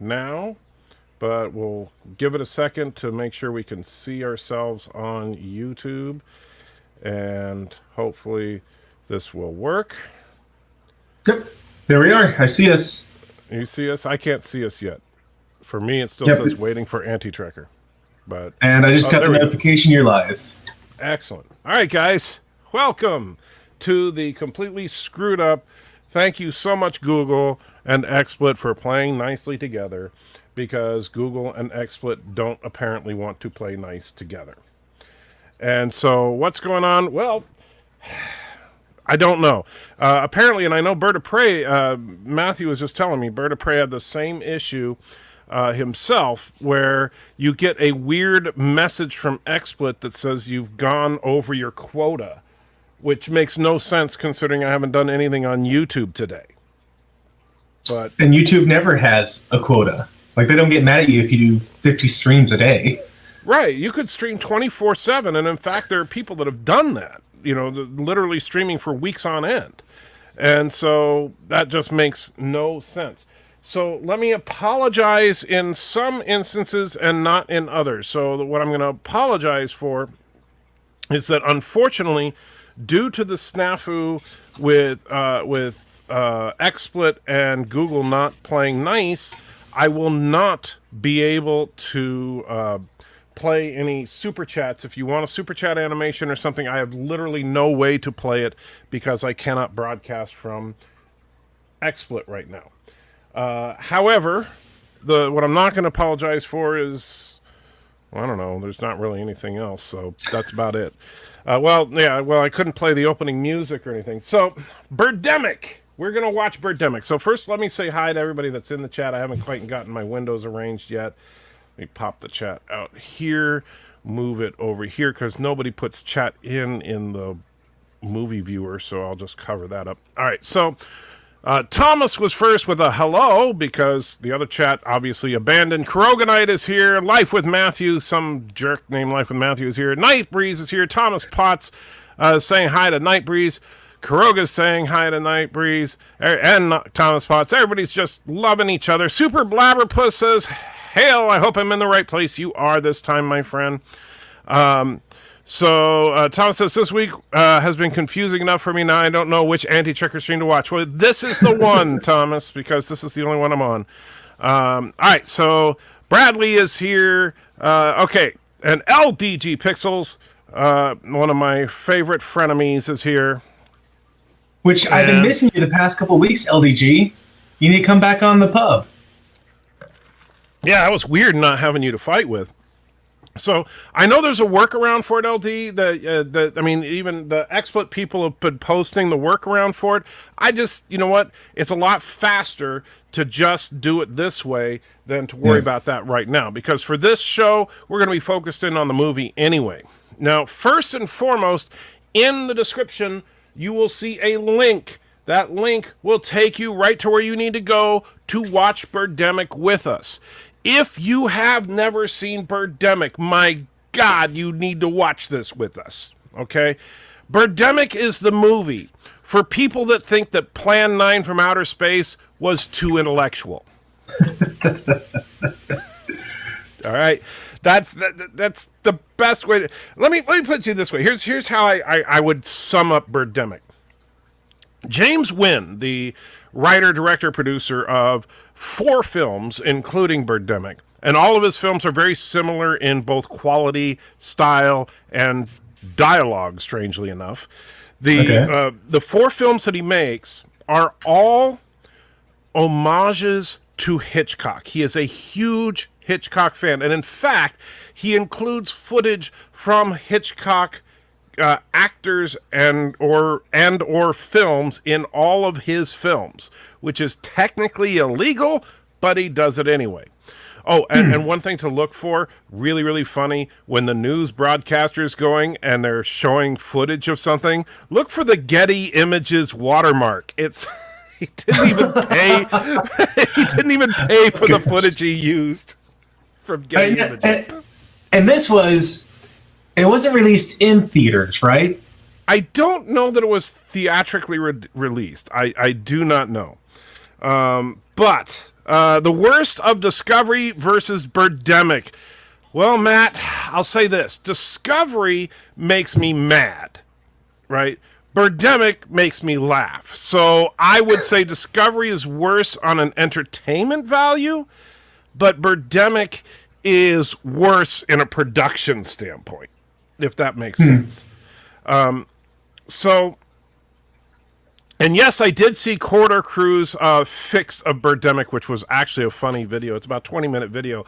now, but we'll give it a second to make sure we can see ourselves on YouTube, and hopefully this will work. Yep. There we are. I see us. You see us? I can't see us yet. For me, it still says waiting for anti-tracker. But and I just got the notification you're live. Excellent. All right, guys. Welcome to the completely screwed up. Thank you so much, Google and XSplit, for playing nicely together, because Google and XSplit don't apparently want to play nice together. And so what's going on? Well, I don't know. Apparently, and I know Bird of Prey, Matthew was just telling me, Bird of Prey had the same issue himself, where you get a weird message from XSplit that says you've gone over your quota, which makes no sense considering I haven't done anything on YouTube today. And YouTube never has a quota. Like, they don't get mad at you if you do 50 streams a day. Right. You could stream 24/7, and in fact, there are people that have done that. You know, literally streaming for weeks on end. And so that just makes no sense. So let me apologize in some instances and not in others. So what I'm going to apologize for is that, unfortunately, due to the snafu with XSplit and Google not playing nice, I will not be able to play any super chats. If you want a super chat animation or something, I have literally no way to play it because I cannot broadcast from XSplit right now. However, what I'm not going to apologize for is, well, I don't know, there's not really anything else, so that's about it. I couldn't play the opening music or anything. So, Birdemic! We're going to watch Birdemic. So first, let me say hi to everybody that's in the chat. I haven't quite gotten my windows arranged yet. Let me pop the chat out here, move it over here, because nobody puts chat in the movie viewer, so I'll just cover that up. All right, so Thomas was first with a hello, because the other chat obviously abandoned. Kroganite is here. Life with Matthew, some jerk named Life with Matthew is here. Night Breeze is here. Thomas Potts saying hi to Night Breeze. Kuroga's saying hi to Night Breeze. And Thomas Potts. Everybody's just loving each other. Super Blabberpuss says, hail, I hope I'm in the right place. You are this time, my friend. So Thomas says, this week has been confusing enough for me. Now I don't know which anti-tricker stream to watch. Well, this is the one, Thomas, because this is the only one I'm on. All right, so Bradley is here. Okay, and LDG Pixels, one of my favorite frenemies, is here. Which I've been missing you the past couple weeks, LDG. You need to come back on the pub. Yeah, that was weird not having you to fight with. So I know there's a workaround for it, LD. I mean, even the XSplit people have been posting the workaround for it. I just, you know what? It's a lot faster to just do it this way than to worry about that right now. Because for this show, we're going to be focused in on the movie anyway. Now, first and foremost, in the description, you will see a link. That link will take you right to where you need to go to watch Birdemic with us. If you have never seen Birdemic, my God, you need to watch this with us, okay? Birdemic is the movie for people that think that Plan 9 from Outer Space was too intellectual. All right? That's the best way to... Let me put it to you this way. Here's how I would sum up Birdemic. James Wynn, the writer, director, producer of 4 films, including Birdemic, and all of his films are very similar in both quality, style, and dialogue, strangely enough. The 4 films that he makes are all homages to Hitchcock. He is a huge Hitchcock fan, and in fact, he includes footage from Hitchcock actors and or films in all of his films, which is technically illegal, but he does it anyway. Oh, and one thing to look for, really, really funny, when the news broadcaster is going and they're showing footage of something, look for the Getty Images watermark. It's he didn't even pay. He didn't even pay for the footage he used from Getty Images. And this was. It wasn't released in theaters, right? I don't know that it was theatrically released. I do not know. But The worst of Discovery versus Birdemic. Well, Matt, I'll say this. Discovery makes me mad, right? Birdemic makes me laugh. So I would say Discovery is worse on an entertainment value, but Birdemic is worse in a production standpoint, if that makes sense. And yes, I did see Corridor Crew's fix of Birdemic, which was actually a funny video. It's about a 20-minute video.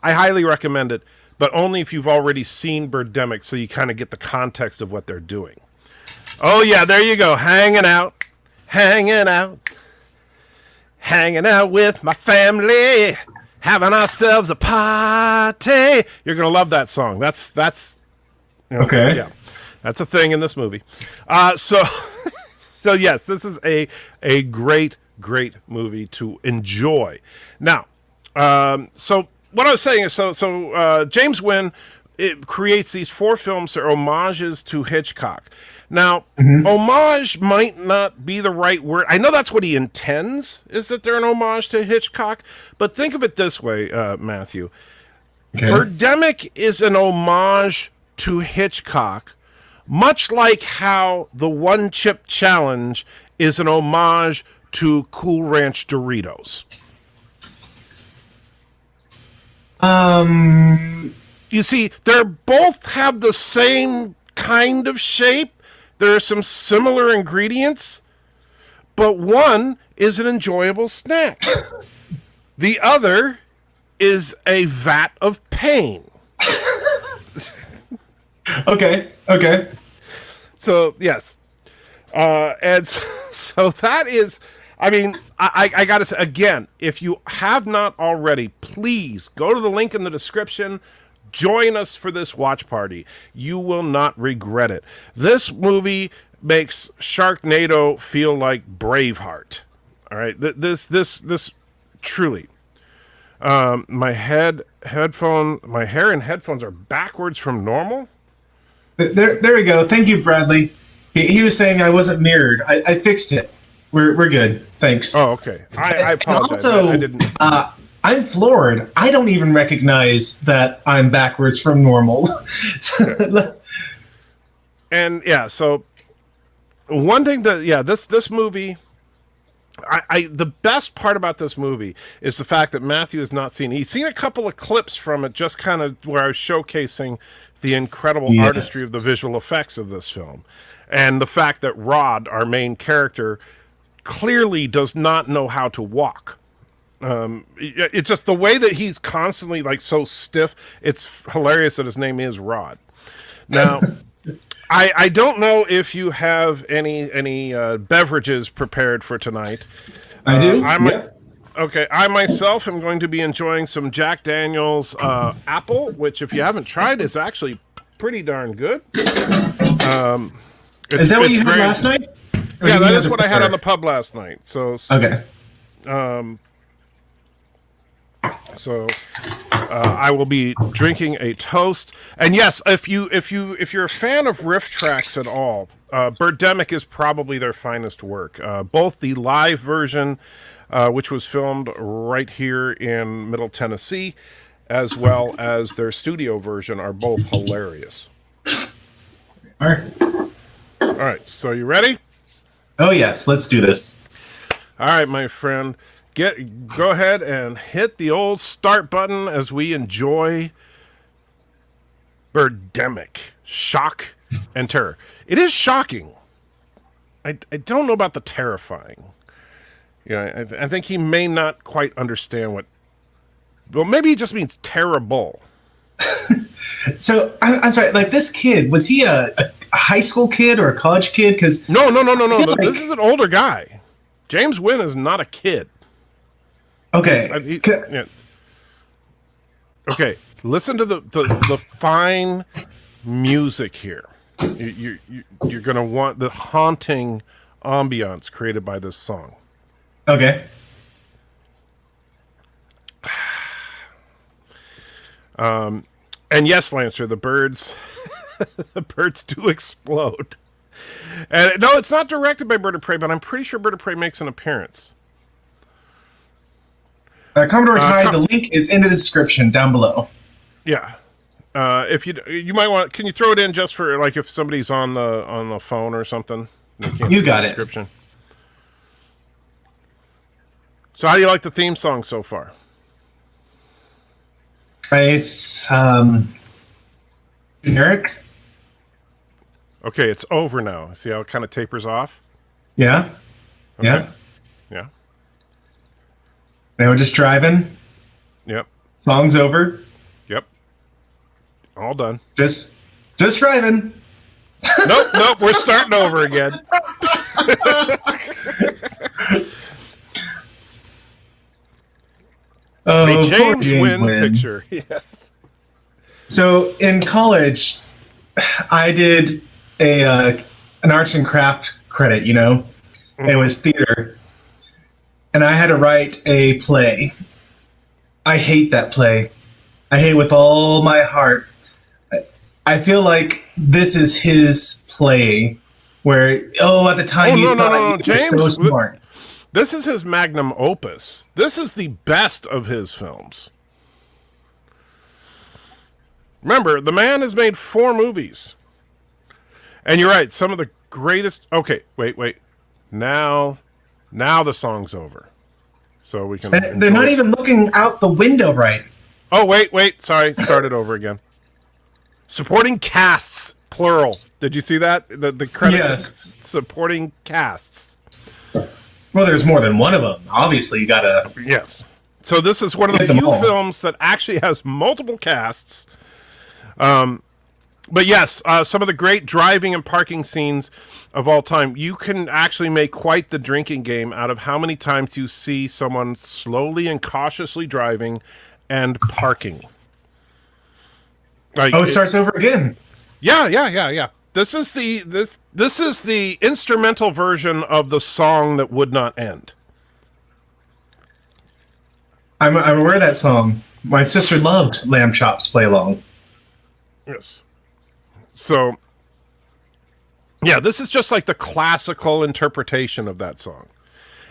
I highly recommend it, but only if you've already seen Birdemic, so you kind of get the context of what they're doing. Oh, yeah, there you go. Hanging out with my family, having ourselves a party. You're going to love that song. That's okay. Yeah, that's a thing in this movie. So yes, this is a great movie to enjoy. Now, so what I was saying is, James Wynn creates these 4 films that are homages to Hitchcock. Now, homage might not be the right word. I know that's what he intends, is that they're an homage to Hitchcock. But think of it this way, Matthew. Okay. Birdemic is an homage to Hitchcock, much like how the One Chip Challenge is an homage to Cool Ranch Doritos. You see, they both have the same kind of shape. There are some similar ingredients, but one is an enjoyable snack. The other is a vat of pain. Okay. So, yes. And so that is, I mean, I got to say, again, if you have not already, please go to the link in the description. Join us for this watch party. You will not regret it. This movie makes Sharknado feel like Braveheart. All right, this truly. My hair and headphones are backwards from normal. There we go. Thank you, Bradley. He was saying I wasn't mirrored. I fixed it. We're good. Thanks. Oh, okay. I apologize. And also, I didn't. I'm floored. I don't even recognize that I'm backwards from normal. And yeah, so one thing that this movie, the best part about this movie is the fact that Matthew has not seen. He's seen a couple of clips from it, just kind of where I was showcasing the incredible artistry of the visual effects of this film, and the fact that Rod, our main character, clearly does not know how to walk. It's just the way that he's constantly like so stiff. It's hilarious that his name is Rod. Now, I don't know if you have any beverages prepared for tonight. I do. Okay, I myself am going to be enjoying some Jack Daniel's Apple, which if you haven't tried is actually pretty darn good. Is that what you had last night? Yeah, that is what I had on the pub last night. So okay. I will be drinking a toast. And yes, if you're a fan of riff tracks at all, Birdemic is probably their finest work. Both the live version, which was filmed right here in Middle Tennessee, as well as their studio version, are both hilarious. All right. So you ready? Oh yes, let's do this. All right, my friend. Go ahead and hit the old start button as we enjoy Birdemic. Shock and terror. It is shocking. I don't know about the terrifying. Yeah, I think he may not quite understand what. Well, maybe he just means terrible. So I'm sorry. Like this kid, was he a high school kid or a college kid? Because no. This is an older guy. James Wynn is not a kid. Okay. Okay. Listen to the fine music here. You're gonna want the haunting ambiance created by this song. Okay. And yes, Lancer, the birds do explode. And no, it's not directed by Bird of Prey, but I'm pretty sure Bird of Prey makes an appearance. Commodore Ty, the link is in the description down below. Yeah. If you might want, can you throw it in just for like if somebody's on the phone or something? You got it. Description. So how do you like the theme song so far? It's generic. Okay, it's over now. See how it kind of tapers off? Yeah. Okay. Yeah. Yeah. Now we're just driving. Yep. Song's over. Yep. All done. Just driving. Nope. We're starting over again. Oh, the poor James Wynn picture. Yes. So in college, I did an arts and craft credit, and it was theater. And I had to write a play. I hate that play. I hate it with all my heart. I feel like this is his play where, at the time you thought you were so smart. This is his magnum opus. This is the best of his films. Remember, the man has made 4 movies. And you're right, some of the greatest... Okay, wait. Now the song's over. So we can... They're not even looking out the window right. Oh, wait. Sorry, start it over again. Supporting casts, plural. Did you see that? The credits. Yes. Supporting casts. Well, there's more than one of them. Obviously, you gotta... Yes. So this is one of the few films that actually has multiple casts. But yes, some of the great driving and parking scenes of all time. You can actually make quite the drinking game out of how many times you see someone slowly and cautiously driving and parking. It starts over again. Yeah. This is the instrumental version of the song that would not end. I'm aware of that song. My sister loved Lamb Chops Play Along. Yes. So, yeah, this is just like the classical interpretation of that song.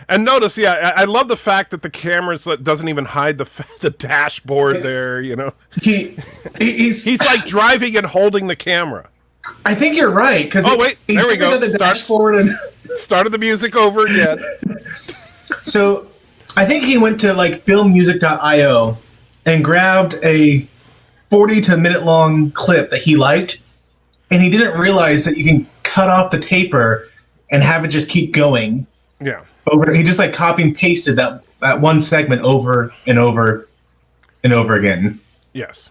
And notice, I love the fact that the camera doesn't even hide the dashboard there, He's like driving and holding the camera. I think you're right. Because there we go. Started the music over again. So, I think he went to filmmusic.io and grabbed a 40 to minute long clip that he liked, and he didn't realize that you can cut off the taper and have it just keep going. Yeah. He just copy and pasted that one segment over and over and over again. Yes.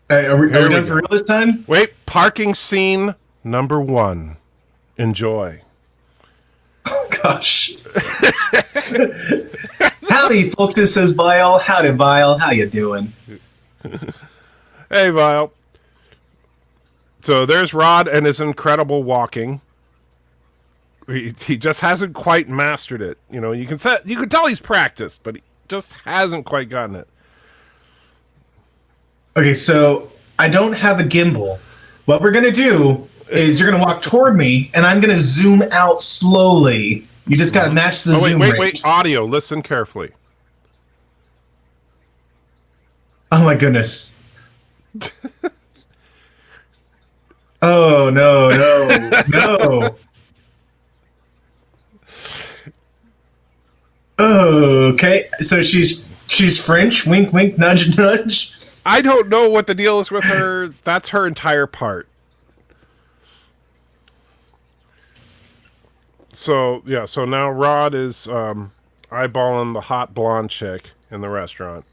Are we done for real this time? Wait, parking scene number 1. Enjoy. Oh, gosh. Howdy, folks. This is Vile. Howdy, Vile. How you doing? Hey, Vile. So there's Rod and his incredible walking. He just hasn't quite mastered it. You can tell he's practiced, but he just hasn't quite gotten it. Okay, so I don't have a gimbal. What we're going to do is you're going to walk toward me, and I'm going to zoom out slowly. You just got to match the zoom rate. Wait. Audio. Listen carefully. Oh, my goodness. Oh, no. Okay, so she's French. Wink, wink, nudge, nudge. I don't know what the deal is with her. That's her entire part. So now Rod is eyeballing the hot blonde chick in the restaurant.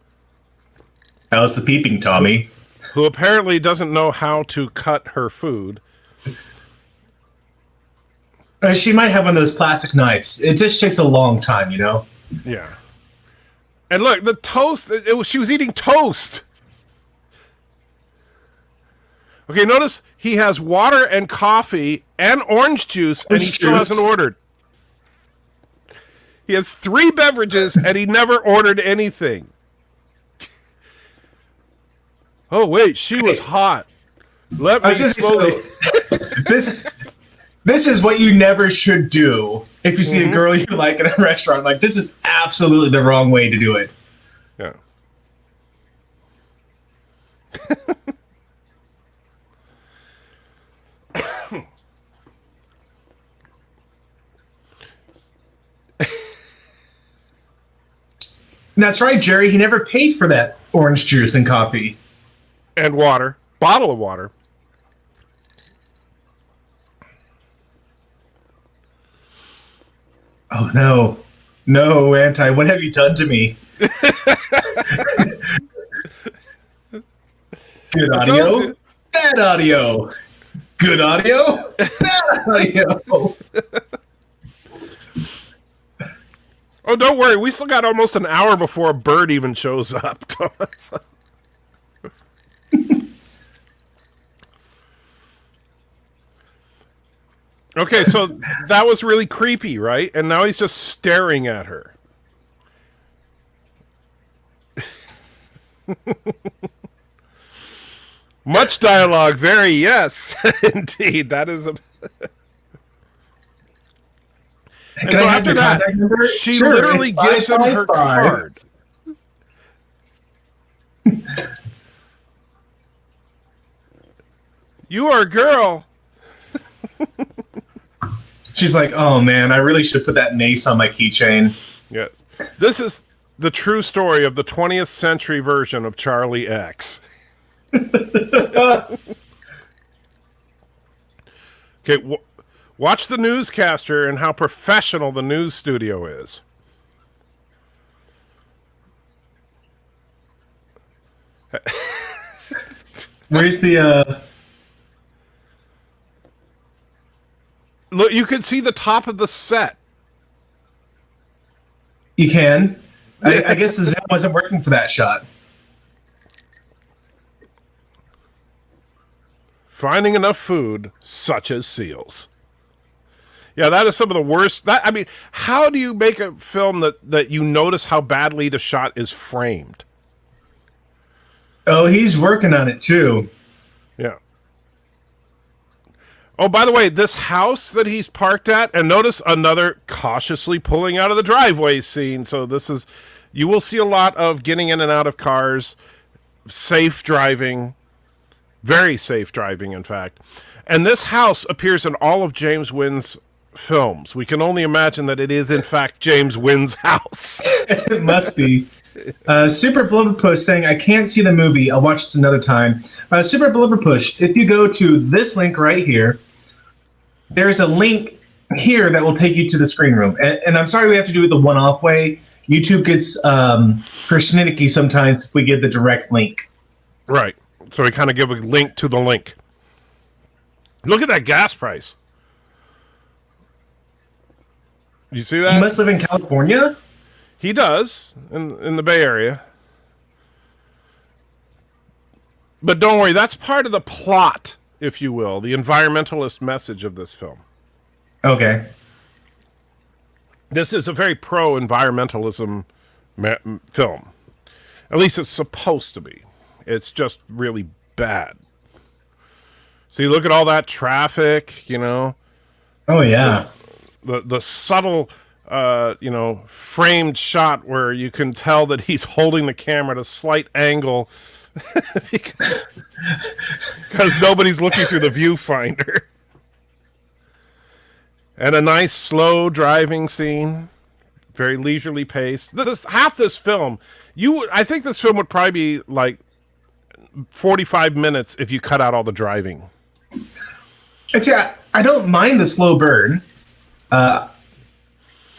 How's the peeping, Tommy? Who apparently doesn't know how to cut her food. She might have one of those plastic knives. It just takes a long time, Yeah. And look, the toast, she was eating toast. Okay, notice he has water and coffee and orange juice, and he still hasn't ordered. He has 3 beverages, and he never ordered anything. Oh, wait, she was hot. Let me slowly... This is what you never should do. if you see a girl you like in a restaurant, like, this is absolutely the wrong way to do it. Yeah. That's right, Jerry. He never paid for that orange juice and coffee. And water. Bottle of water. Oh, no. No, Anti, what have you done to me? Good audio. Bad audio. Good audio. Bad audio. Oh, don't worry. We still got almost an hour before a bird even shows up. Okay, so that was really creepy, right? And now he's just staring at her. Much dialogue, very yes, indeed. That is a. And so after that, she literally gives him her card. You are a girl. She's like, oh man, I really should put that mace on my keychain. Yes. This is the true story of the 20th century version of Charlie X. Okay, watch the newscaster and how professional the news studio is. Where's the Look, you can see the top of the set. You can. I guess the zoom wasn't working for that shot. Finding enough food, such as seals. Yeah, that is some of the worst. I mean, how do you make a film that you notice how badly the shot is framed? Oh, he's working on it too. Yeah. Oh, by the way, this house that he's parked at, and notice another cautiously pulling out of the driveway scene. So this is, you will see a lot of getting in and out of cars, safe driving, very safe driving, in fact. And this house appears in all of James Wynn's films. We can only imagine that it is, in fact, James Wynn's house. It must be. Super Blubberpush saying, I can't see the movie. I'll watch this another time. Super Blubberpush, if you go to this link right here, there's a link here that will take you to the screen room. And I'm sorry we have to do it the one-off way. YouTube gets persnickety sometimes if we give the direct link. Right. So we kind of give a link to the link. Look at that gas price. You see that? He must live in California? He does, in the Bay Area. But don't worry, that's part of the plot, if you will, the environmentalist message of this film. Okay. This is a very pro-environmentalism film. At least it's supposed to be. It's just really bad. See, look at all that traffic, you know. Oh, yeah. The subtle... framed shot where you can tell that he's holding the camera at a slight angle because nobody's looking through the viewfinder. And a nice slow driving scene, very leisurely paced. Half this film, I think this film would probably be like 45 minutes if you cut out all the driving. I don't mind the slow burn.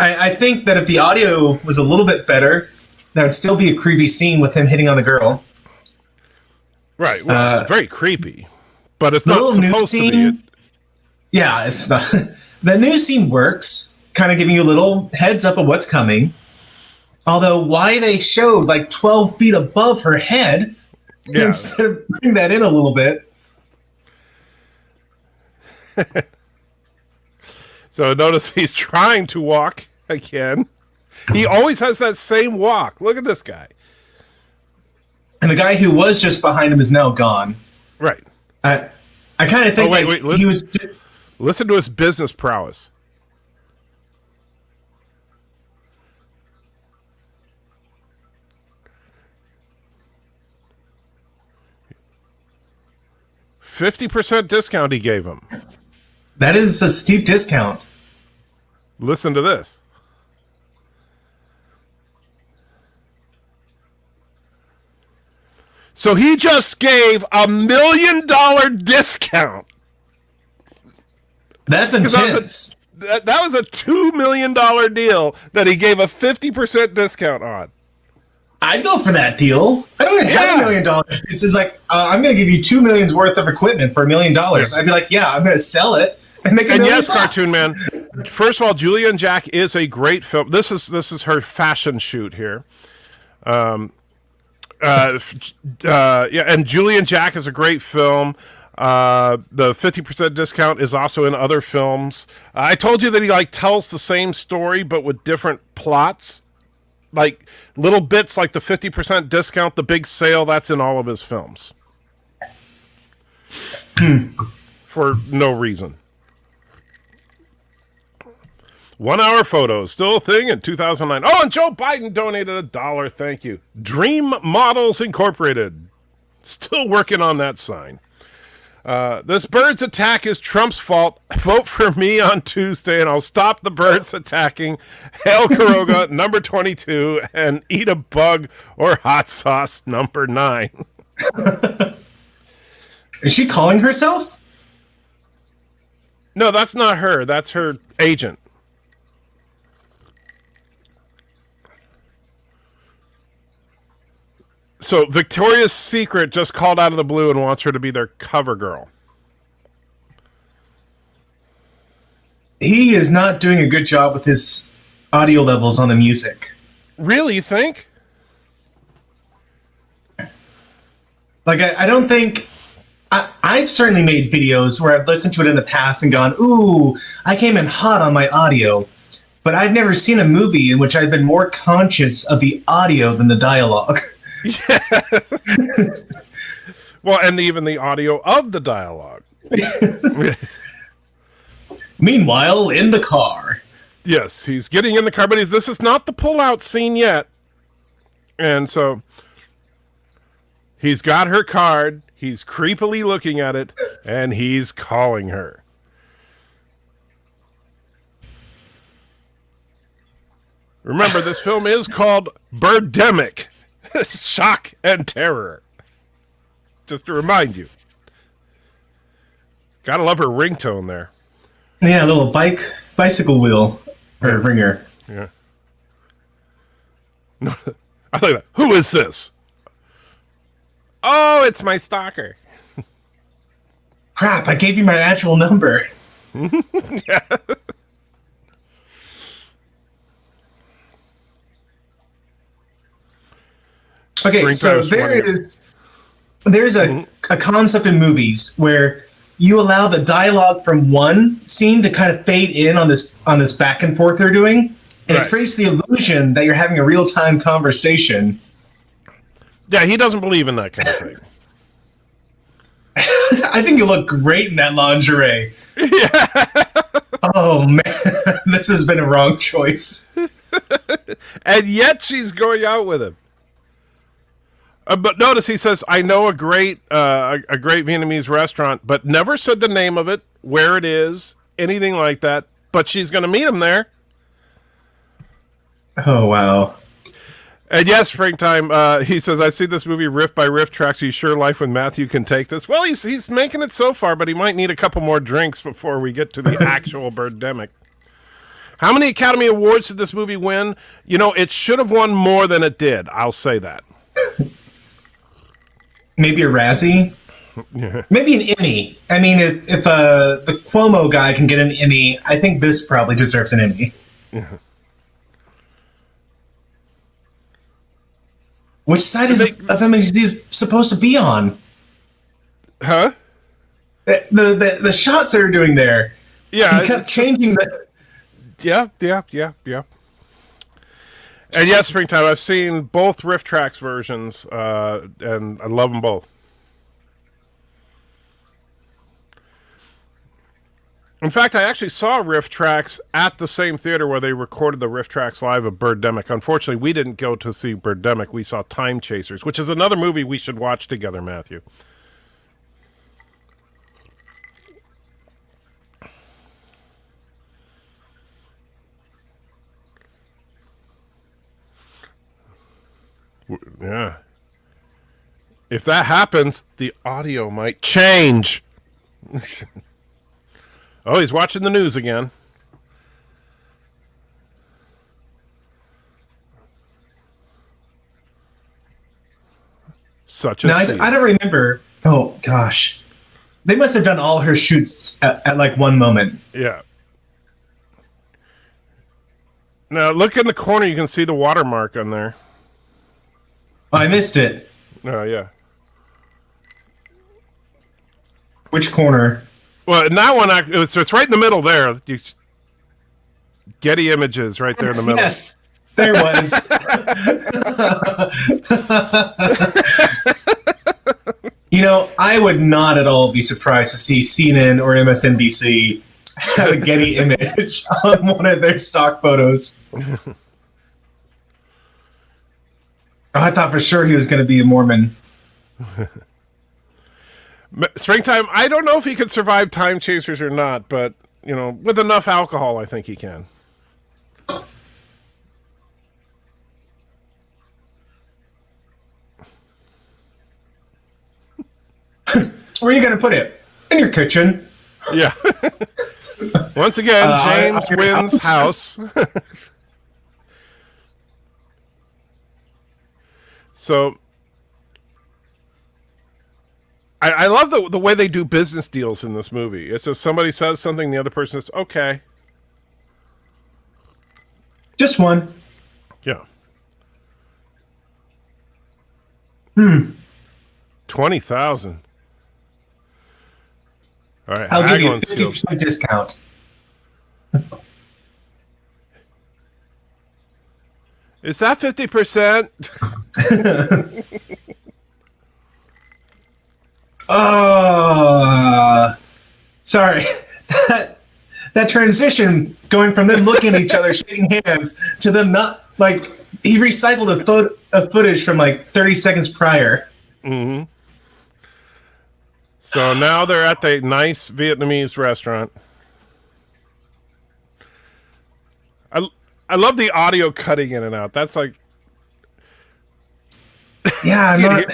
I think that if the audio was a little bit better, that would still be a creepy scene with him hitting on the girl. Right. Well, it's very creepy, but it's not supposed to be. Yeah, it's not. The news scene works, kind of giving you a little heads up of what's coming. Although, why they showed like 12 feet above her head instead of putting that in a little bit. So notice he's trying to walk again. He always has that same walk. Look at this guy. And the guy who was just behind him is now gone. Right. I kind of think wait, he was... Listen to his business prowess. 50% discount he gave him. That is a steep discount. Listen to this. So he just gave $1 million discount. That's intense. That was a $2 million deal that he gave a 50% discount on. I'd go for that deal. I don't even have $1 million. This is like, I'm going to give you $2 million's worth of equipment for $1 million. I'd be like, yeah, I'm going to sell it and make $1 million. Yes, Cartoon Man. First of all, Julia and Jack is a great film. This is her fashion shoot here. Yeah, and Julia and Jack is a great film. The 50% discount is also in other films. I told you that he tells the same story but with different plots, like little bits, like the 50% discount, the big sale. That's in all of his films for no reason. 1 hour photos, still a thing in 2009. Oh, and Joe Biden donated $1. Thank you. Dream Models Incorporated. Still working on that sign. This bird's attack is Trump's fault. Vote for me on Tuesday and I'll stop the birds attacking. Hail Caroga, number 22, and eat a bug or hot sauce, number 9. Is she calling herself? No, that's not her. That's her agent. So Victoria's Secret just called out of the blue and wants her to be their cover girl. He is not doing a good job with his audio levels on the music. Really, you think? Like, I don't think... I've certainly made videos where I've listened to it in the past and gone, ooh, I came in hot on my audio. But I've never seen a movie in which I've been more conscious of the audio than the dialogue. Yeah. Well, and even the audio of the dialogue. Meanwhile, in the car. Yes, he's getting in the car, but this is not the pull-out scene yet. And so he's got her card, he's creepily looking at it, and he's calling her. Remember, this film is called Birdemic. Shock and terror. Just to remind you. Gotta love her ringtone there. Yeah, a little bicycle wheel or ringer. Yeah. I like that. Who is this? Oh, it's my stalker. Crap, I gave you my actual number. Yeah. Okay, so there's a concept in movies where you allow the dialogue from one scene to kind of fade in on this back and forth they're doing, and It creates the illusion that you're having a real-time conversation. Yeah, he doesn't believe in that kind of thing. I think you look great in that lingerie. Yeah. Oh man, this has been a wrong choice. And yet she's going out with him. But notice he says, "I know a great Vietnamese restaurant," but never said the name of it, where it is, anything like that. But she's going to meet him there. Oh wow! And yes, Springtime. He says, "I see this movie riff by riff tracks. Are you sure LifeWithMatthew can take this?" Well, he's making it so far, but he might need a couple more drinks before we get to the actual Birdemic. How many Academy Awards did this movie win? You know, it should have won more than it did. I'll say that. Maybe a Razzie? Yeah. Maybe an Emmy. I mean, if the Cuomo guy can get an Emmy, I think this probably deserves an Emmy. Yeah. Which side of MXD supposed to be on? Huh? The shots they were doing there. Yeah. He kept changing the... Yeah. And yes, Springtime, I've seen both Riff Tracks versions, and I love them both. In fact, I actually saw Riff Tracks at the same theater where they recorded the Riff Tracks live of Birdemic. Unfortunately, we didn't go to see Birdemic. We saw Time Chasers, which is another movie we should watch together, Matthew. Yeah. If that happens, the audio might change. Oh, he's watching the news again. Such a Now, I don't remember. Oh, gosh. They must have done all her shoots at like one moment. Yeah. Now, look in the corner. You can see the watermark on there. Oh, I missed it. Oh, yeah. Which corner? Well, in that one, it's right in the middle there. Getty Images right there in the middle. Yes, there was. I would not at all be surprised to see CNN or MSNBC have a Getty image on one of their stock photos. I thought for sure he was going to be a Mormon. Springtime, I don't know if he could survive Time Chasers or not, but, with enough alcohol, I think he can. Where are you going to put it? In your kitchen. Yeah. Once again, James wins house. So, I love the way they do business deals in this movie. It's just somebody says something, the other person says, okay. Just one. Yeah. 20,000. All right, I'll give you a haggling skills. 50% discount. Is that 50%? Oh, sorry. That transition going from them looking at each other, shaking hands, to them not, like, he recycled a footage from like 30 seconds prior. Mm-hmm. So now they're at the nice Vietnamese restaurant. I love the audio cutting in and out. That's like... Yeah, I'm not...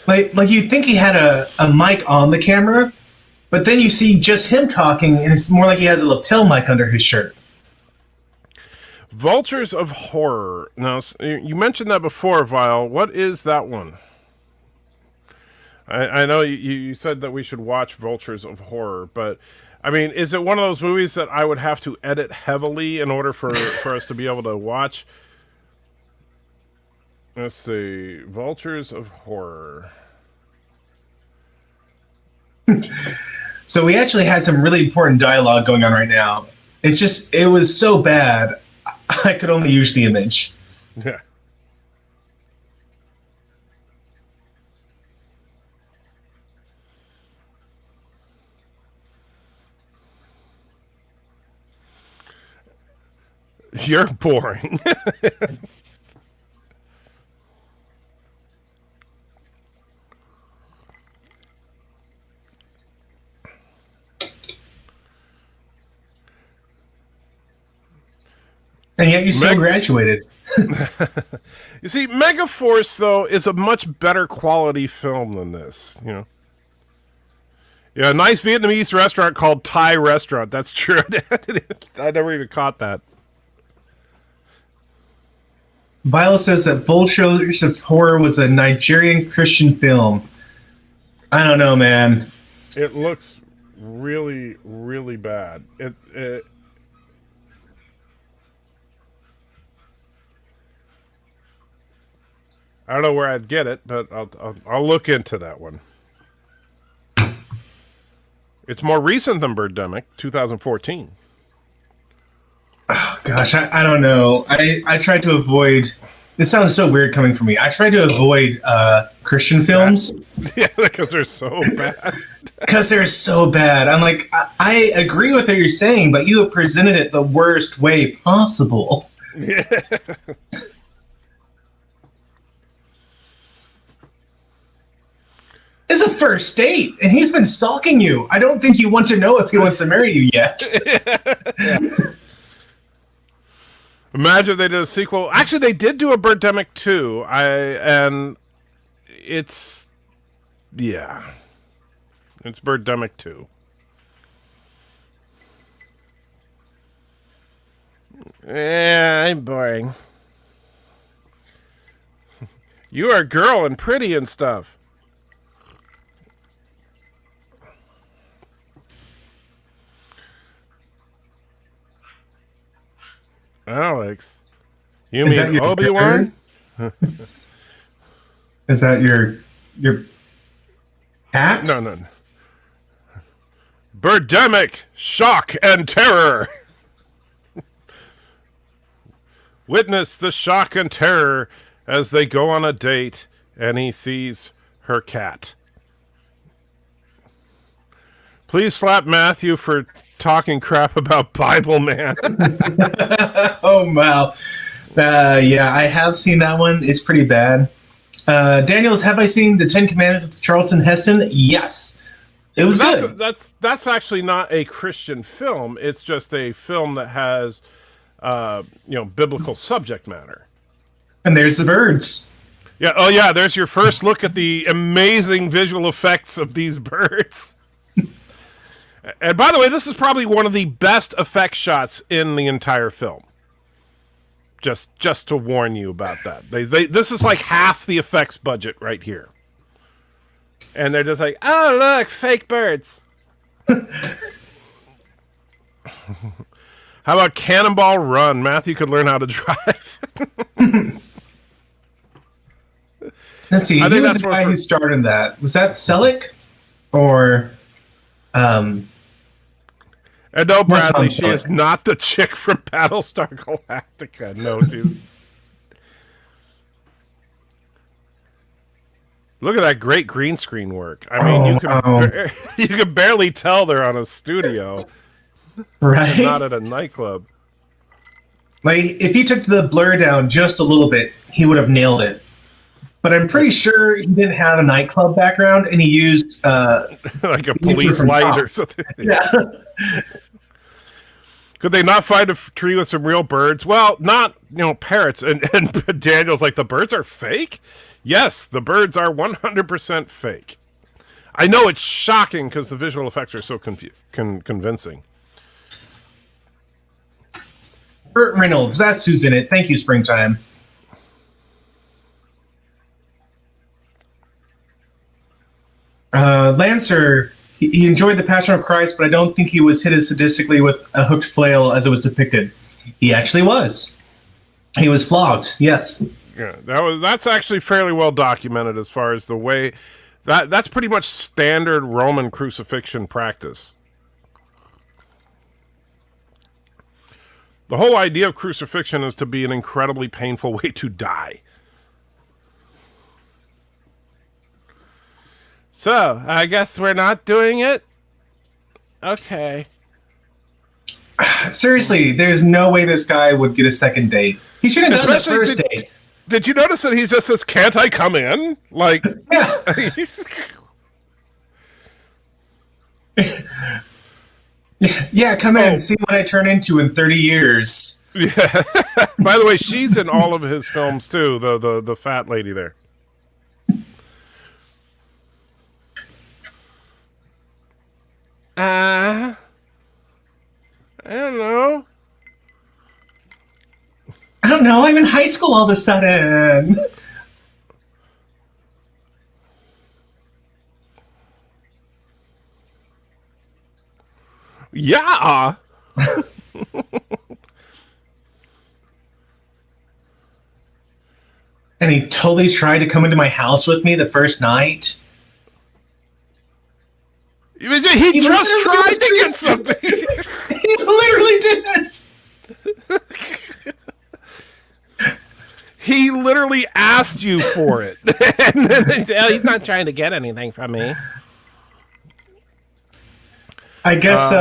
like you'd think he had a mic on the camera, but then you see just him talking, and it's more like he has a lapel mic under his shirt. Vultures of Horror. Now, you mentioned that before, Vile. What is that one? I know you said that we should watch Vultures of Horror, but... I mean, is it one of those movies that I would have to edit heavily in order for us to be able to watch? Let's see. Vultures of Horror. So we actually had some really important dialogue going on right now. It was so bad, I could only use the image. Yeah. You're boring. And yet you still graduated. You see, Megaforce, though, is a much better quality film than this, Yeah, a nice Vietnamese restaurant called Thai Restaurant. That's true. I never even caught that. Viola says that Vultures of Horror was a Nigerian Christian film. I don't know, man. It looks really, really bad. I don't know where I'd get it, but I'll look into that one. It's more recent than Birdemic, 2014. Oh, gosh, I don't know. I tried to avoid... This sounds so weird coming from me. I tried to avoid Christian films. Yeah, because they're so bad. Because they're so bad. I'm like, I agree with what you're saying, but you have presented it the worst way possible. Yeah. It's a first date, and he's been stalking you. I don't think you want to know if he wants to marry you yet. Yeah. Imagine if they did a sequel. Actually, they did do a Birdemic 2. And it's it's Birdemic 2. Yeah, I'm boring. You are a girl and pretty and stuff. Alex, you Is that mean your Obi-Wan? Is that your cat? No. Birdemic, shock and terror. Witness the shock and terror as they go on a date and he sees her cat. Please slap Matthew for talking crap about Bible Man. Oh wow. Yeah, I have seen that one. It's pretty bad. Daniels, have I seen the Ten Commandments with Charlton Heston? Yes. It was good. That's actually not a Christian film. It's just a film that has biblical subject matter. And there's the birds. Yeah. Oh, yeah. There's your first look at the amazing visual effects of these birds. And by the way, this is probably one of the best effect shots in the entire film. Just to warn you about that. This is like half the effects budget right here. And they're just like, oh, look, fake birds. How about Cannonball Run? Matthew could learn how to drive. Let's see. Who was the guy who starred in that? Was that Selleck? Or... And no, Bradley, she is not the chick from Battlestar Galactica. No, dude. Look at that great green screen work. I mean, you can barely tell they're on a studio, right? Not at a nightclub. Like, if he took the blur down just a little bit, he would have nailed it. But I'm pretty sure he didn't have a nightclub background, and he used like a police light or something. Yeah. Could they not find a tree with some real birds? Well, not parrots. And Daniel's like, the birds are fake? Yes, the birds are 100% fake. I know it's shocking because the visual effects are so convincing. Burt Reynolds, that's who's in it. Thank you, Springtime. Lancer, he enjoyed The Passion of Christ, but I don't think he was hit as sadistically with a hooked flail as it was depicted. He actually was. He was flogged, yes. Yeah, that's actually fairly well documented as far as the way that's pretty much standard Roman crucifixion practice. The whole idea of crucifixion is to be an incredibly painful way to die. So, I guess we're not doing it? Okay. Seriously, there's no way this guy would get a second date. He should have done the first date. Did you notice that he just says, can't I come in? Like... Yeah. Yeah, come in. See what I turn into in 30 years. Yeah. By the way, she's in all of his films, too, the fat lady there. I don't know. I don't know. I'm in high school all of a sudden. Yeah. And he totally tried to come into my house with me the first night. He just tried to get something. He literally did it. He literally asked you for it. And then he's not trying to get anything from me. I guess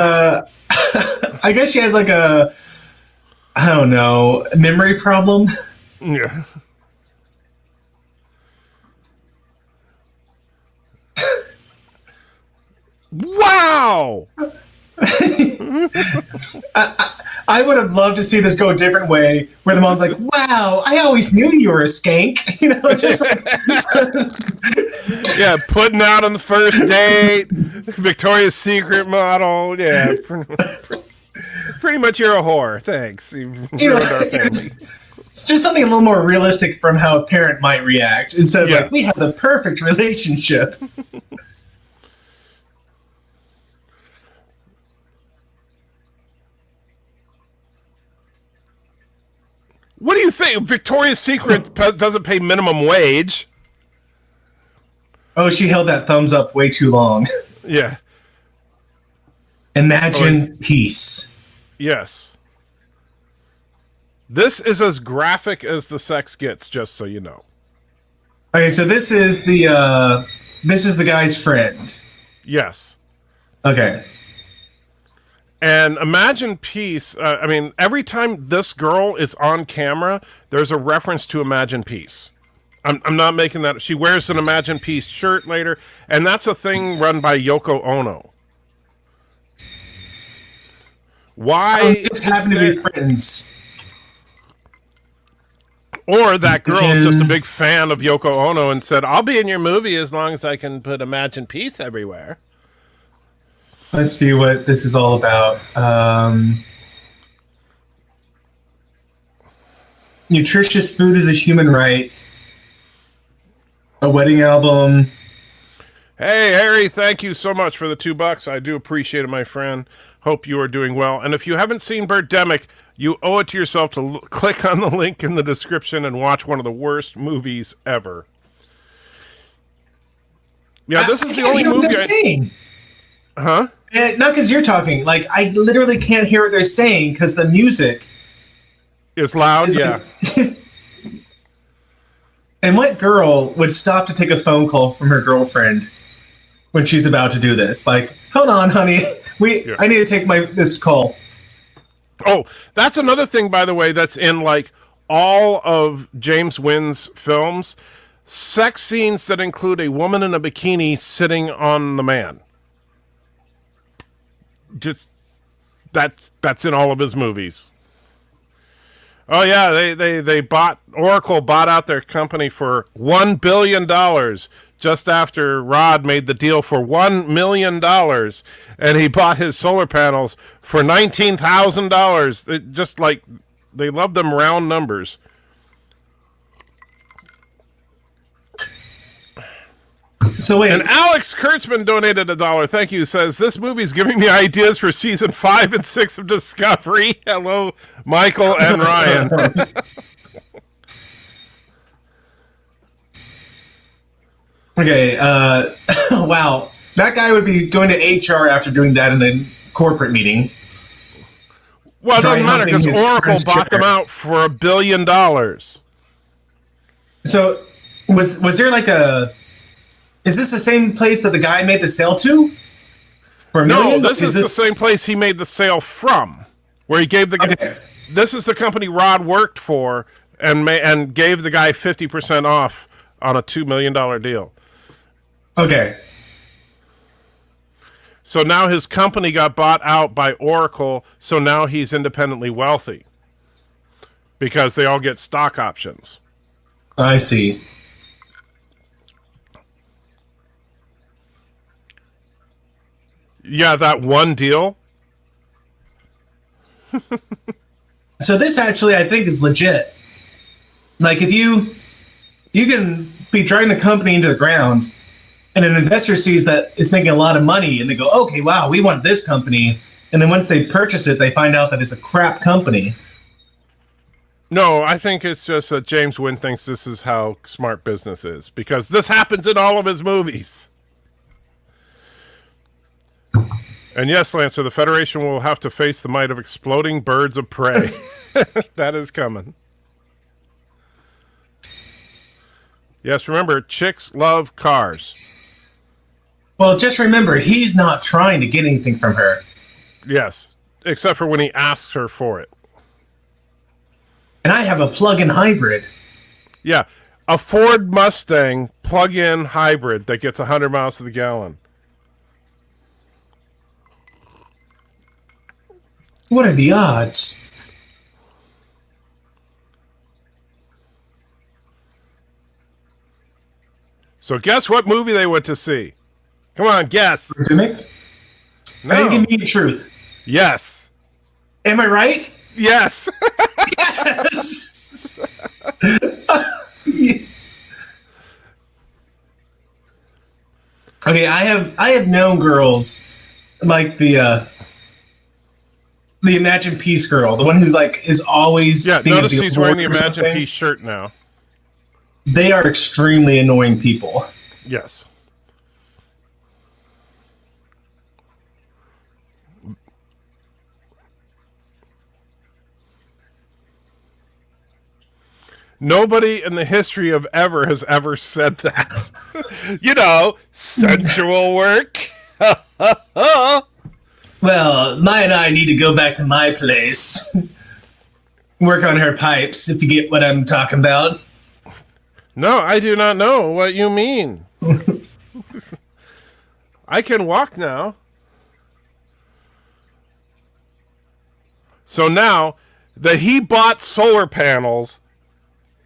I guess she has like a, I don't know, memory problem. Yeah. Wow. I would have loved to see this go a different way, where the mom's like, "Wow, I always knew you were a skank," you know, just like, Yeah, putting out on the first date, Victoria's Secret model. Yeah, pretty much you're a whore. Thanks. You've ruined our family. It's just something a little more realistic from how a parent might react, instead of like, "We have the perfect relationship." What do you think? Victoria's Secret doesn't pay minimum wage. Oh, she held that thumbs up way too long. Yeah. Imagine peace. Yes. This is as graphic as the sex gets, just so you know. Okay, so this is the guy's friend. Yes. Okay. And Imagine Peace, I mean, every time this girl is on camera, there's a reference to Imagine Peace. I'm not making that. She wears an Imagine Peace shirt later, and that's a thing run by Yoko Ono. Why? Just happen to be friends. Or that girl's just a big fan of Yoko Ono and said, "I'll be in your movie as long as I can put Imagine Peace everywhere." Let's see what this is all about. Nutritious food is a human right. A wedding album. Hey, Harry, thank you so much for the $2. I do appreciate it, my friend. Hope you are doing well. And if you haven't seen Birdemic, you owe it to yourself to click on the link in the description and watch one of the worst movies ever. Yeah, this is the only movie saying. Huh? Not because you're talking. Like, I literally can't hear what they're saying because the music is loud. Yeah. And what girl would stop to take a phone call from her girlfriend when she's about to do this? Like, hold on, honey. I need to take this call. Oh, that's another thing, by the way, that's in like all of James Wynn's films. Sex scenes that include a woman in a bikini sitting on the man. Just that's in all of his movies. Oh yeah, Oracle bought out their company for $1 billion just after Rod made the deal for $1 million, and he bought his solar panels for $19,000. Just like they love them round numbers. So wait, and Alex Kurtzman donated $1. Thank you. Says this movie's giving me ideas for season 5 and 6 of Discovery. Hello, Michael and Ryan. Okay. Wow, that guy would be going to HR after doing that in a corporate meeting. Well, it doesn't matter because Oracle bought them out for $1 billion. So was there like a? Is this the same place that the guy made the sale to? For $1 million? No, this is the same place he made the sale from, where he gave the guy. Okay. This is the company Rod worked for and gave the guy 50% off on a $2 million deal. Okay. So now his company got bought out by Oracle, so now he's independently wealthy because they all get stock options. I see. Yeah, that one deal. So this actually, I think, is legit. Like, if you can be driving the company into the ground, and an investor sees that it's making a lot of money, and they go, okay, wow, we want this company. And then once they purchase it, they find out that it's a crap company. No, I think it's just that James Wynn thinks this is how smart business is, because this happens in all of his movies. And yes, Lancer, the Federation will have to face the might of exploding birds of prey. That is coming. Yes, remember, chicks love cars. Well, just remember, he's not trying to get anything from her. Yes, except for when he asks her for it. And I have a plug-in hybrid. Yeah, a Ford Mustang plug-in hybrid that gets 100 miles to the gallon. What are the odds? So guess what movie they went to see? Come on, guess. Birdemic? No. I didn't give me the truth. Yes. Am I right? Yes. Yes. Yes. Okay, I have known girls like the Imagine Peace girl, the one who's like is always Notice she's wearing the award or Imagine something. Peace shirt now. They are extremely annoying people. Yes. Nobody in the history of ever has ever said that. You know, sensual work. Well, Maya and I need to go back to my place. Work on her pipes, if you get what I'm talking about. No, I do not know what you mean. I can walk now. So now that he bought solar panels,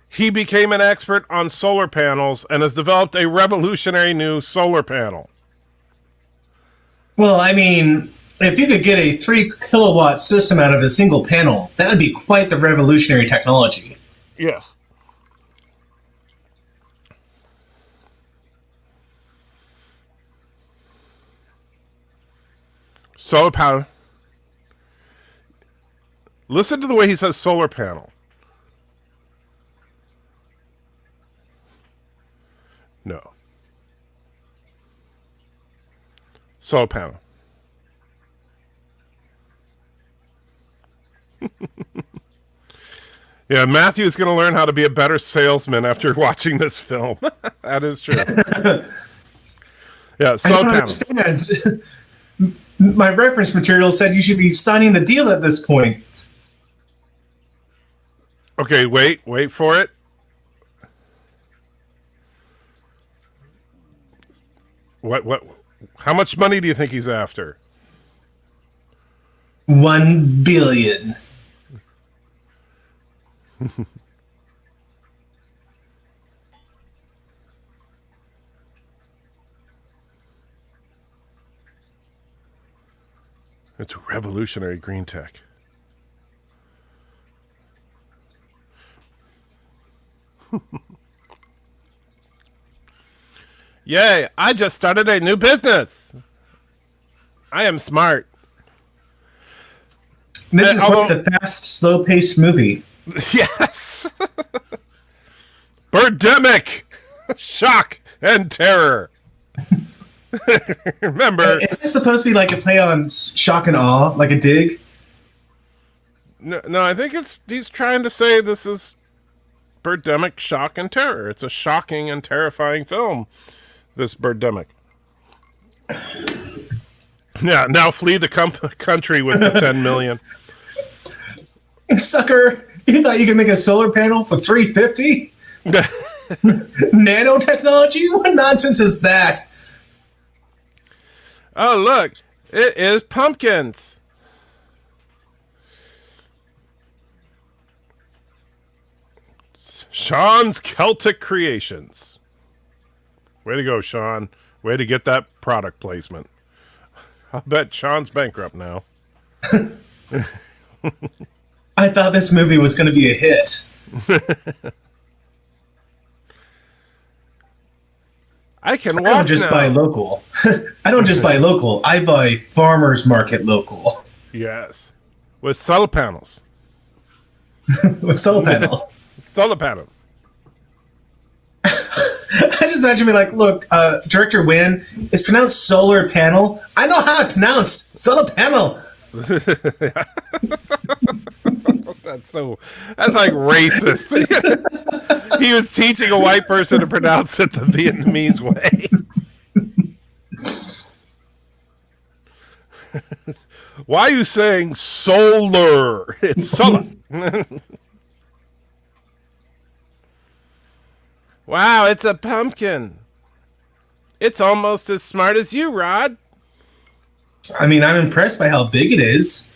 he became an expert on solar panels and has developed a revolutionary new solar panel. Well, I mean, if you could get a 3 kilowatt system out of a single panel, that would be quite the revolutionary technology. Yes. Solar panel. Listen to the way he says solar panel. No. Solar panel. Yeah, Matthew's going to learn how to be a better salesman after watching this film. That is true. Yeah, solar panels. I don't understand. My reference material said you should be signing the deal at this point. Okay, wait for it. What? How much money do you think he's after? 1 billion. It's revolutionary green tech. Yay, I just started a new business. I am smart. This is quite the fast, slow-paced movie. Yes. Birdemic. Shock and terror. Remember. Is this supposed to be like a play on shock and awe, like a dig? No, I think he's trying to say this is Birdemic, shock and terror. It's a shocking and terrifying film, this Birdemic. Yeah, now flee the country with the 10 million. Sucker, you thought you could make a solar panel for $350? Nanotechnology? What nonsense is that? Oh, look, it is pumpkins. Sean's Celtic Creations. Way to go, Sean. Way to get that product placement. I'll bet Sean's bankrupt now. I thought this movie was going to be a hit. I can walk I don't just now. buy local. I don't just buy local. I buy farmers market local. Yes. With solar panels. With solar panel. Solar panels. I just imagine me like, look, Director Wynn, it's pronounced solar panel. I know how it's pronounced. Solar panel. That's like racist. He was teaching a white person to pronounce it the Vietnamese way. Why are you saying solar? It's solar. Wow, it's a pumpkin. It's almost as smart as you, Rod. I mean, I'm impressed by how big it is.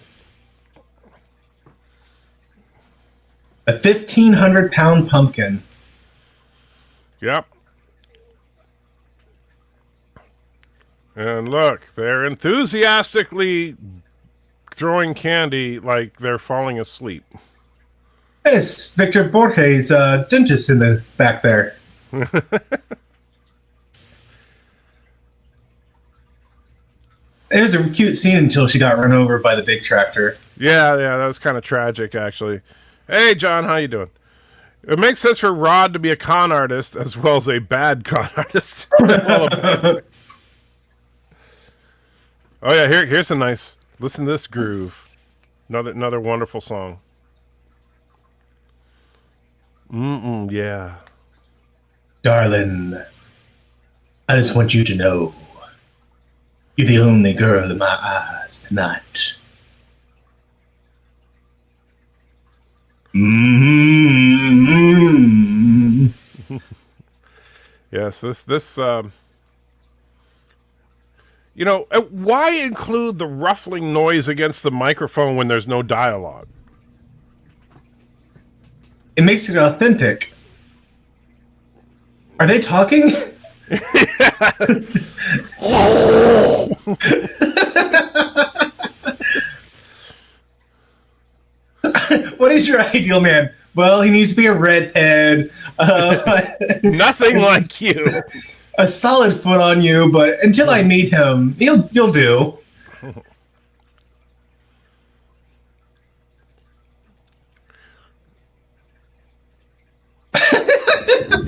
A 1,500-pound pumpkin. Yep. And look, they're enthusiastically throwing candy like they're falling asleep. It's Victor Borges, dentist in the back there. It was a cute scene until she got run over by the big tractor. Yeah, that was kind of tragic, actually. Hey, John, how you doing? It makes sense for Rod to be a con artist as well as a bad con artist. Oh yeah, here's a nice. Listen to this groove. Another wonderful song. Yeah. Darling, I just want you to know you're the only girl in my eyes tonight. Mm-hmm. Yes, this you know, why include the ruffling noise against the microphone when there's no dialogue? It makes it authentic. Are they talking? What is your ideal man? Well, he needs to be a redhead. Nothing like you. A solid foot on you, but until I meet him, you'll do.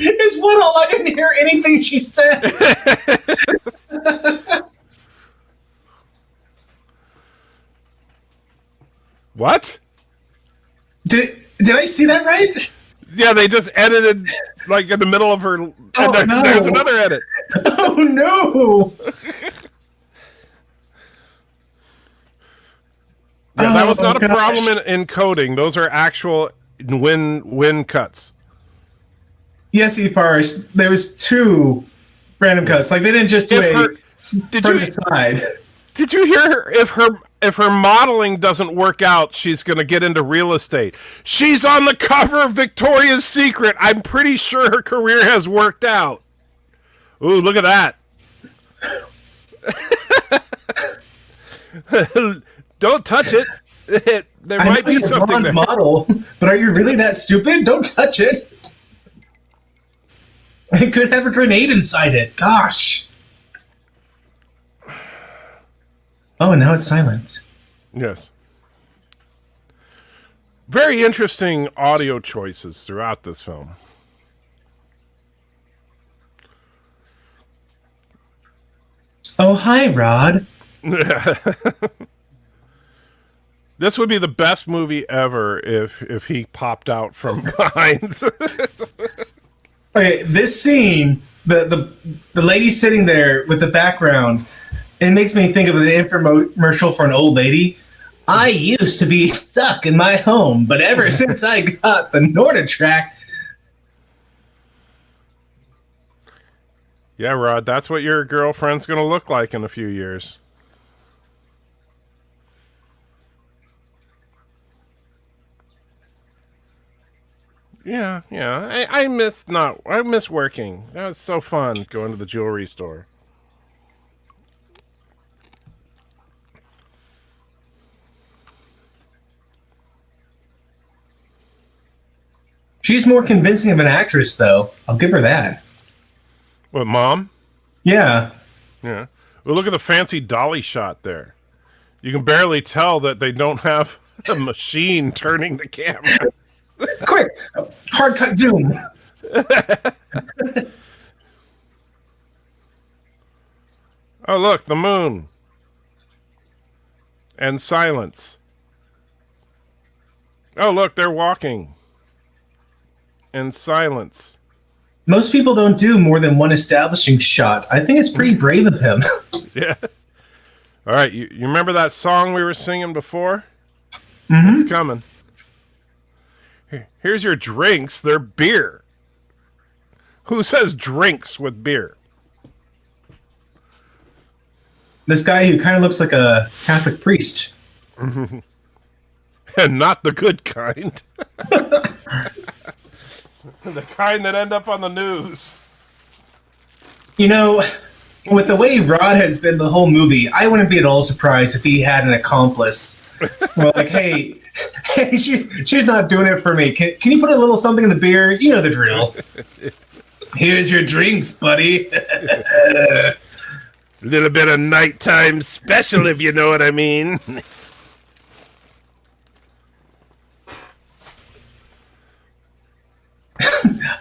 Is what all I didn't hear anything she said. What? Did I see that right? Yeah, they just edited like in the middle of her. No. There's another edit. Oh no! Yeah, that was not a problem in coding. Those are actual win cuts. Yes, E-Parse. There was 2 random cuts. Like they didn't just do side. Did you hear her? If her modeling doesn't work out, she's going to get into real estate. She's on the cover of Victoria's Secret. I'm pretty sure her career has worked out. Ooh, look at that. Don't touch it. There might be something there. Model, but are you really that stupid? Don't touch it. It could have a grenade inside it. Gosh. Oh, and now it's silent. Yes. Very interesting audio choices throughout this film. Oh, hi, Rod. This would be the best movie ever if he popped out from behind. Okay, this scene, the lady sitting there with the background, it makes me think of an infomercial for an old lady. I used to be stuck in my home, but ever since I got the NordiTrack. Yeah, Rod, that's what your girlfriend's going to look like in a few years. Yeah. I miss working. That was so fun going to the jewelry store. She's more convincing of an actress, though. I'll give her that. What, Mom? Yeah. Yeah. Well, look at the fancy dolly shot there. You can barely tell that they don't have a machine turning the camera. Quick! Hard cut zoom! Oh, look, the moon. And silence. Oh, look, they're walking. And silence. Most people don't do more than one establishing shot. I think it's pretty brave of him. Yeah. All right, you remember that song we were singing before? Mm-hmm. It's coming. Here's your drinks. They're beer. Who says drinks with beer? This guy who kind of looks like a Catholic priest. And not the good kind. The kind that end up on the news. You know, with the way Rod has been the whole movie, I wouldn't be at all surprised if he had an accomplice. We're like, hey, she's not doing it for me. Can you put a little something in the beer? You know the drill. Here's your drinks, buddy. A little bit of nighttime special, if you know what I mean.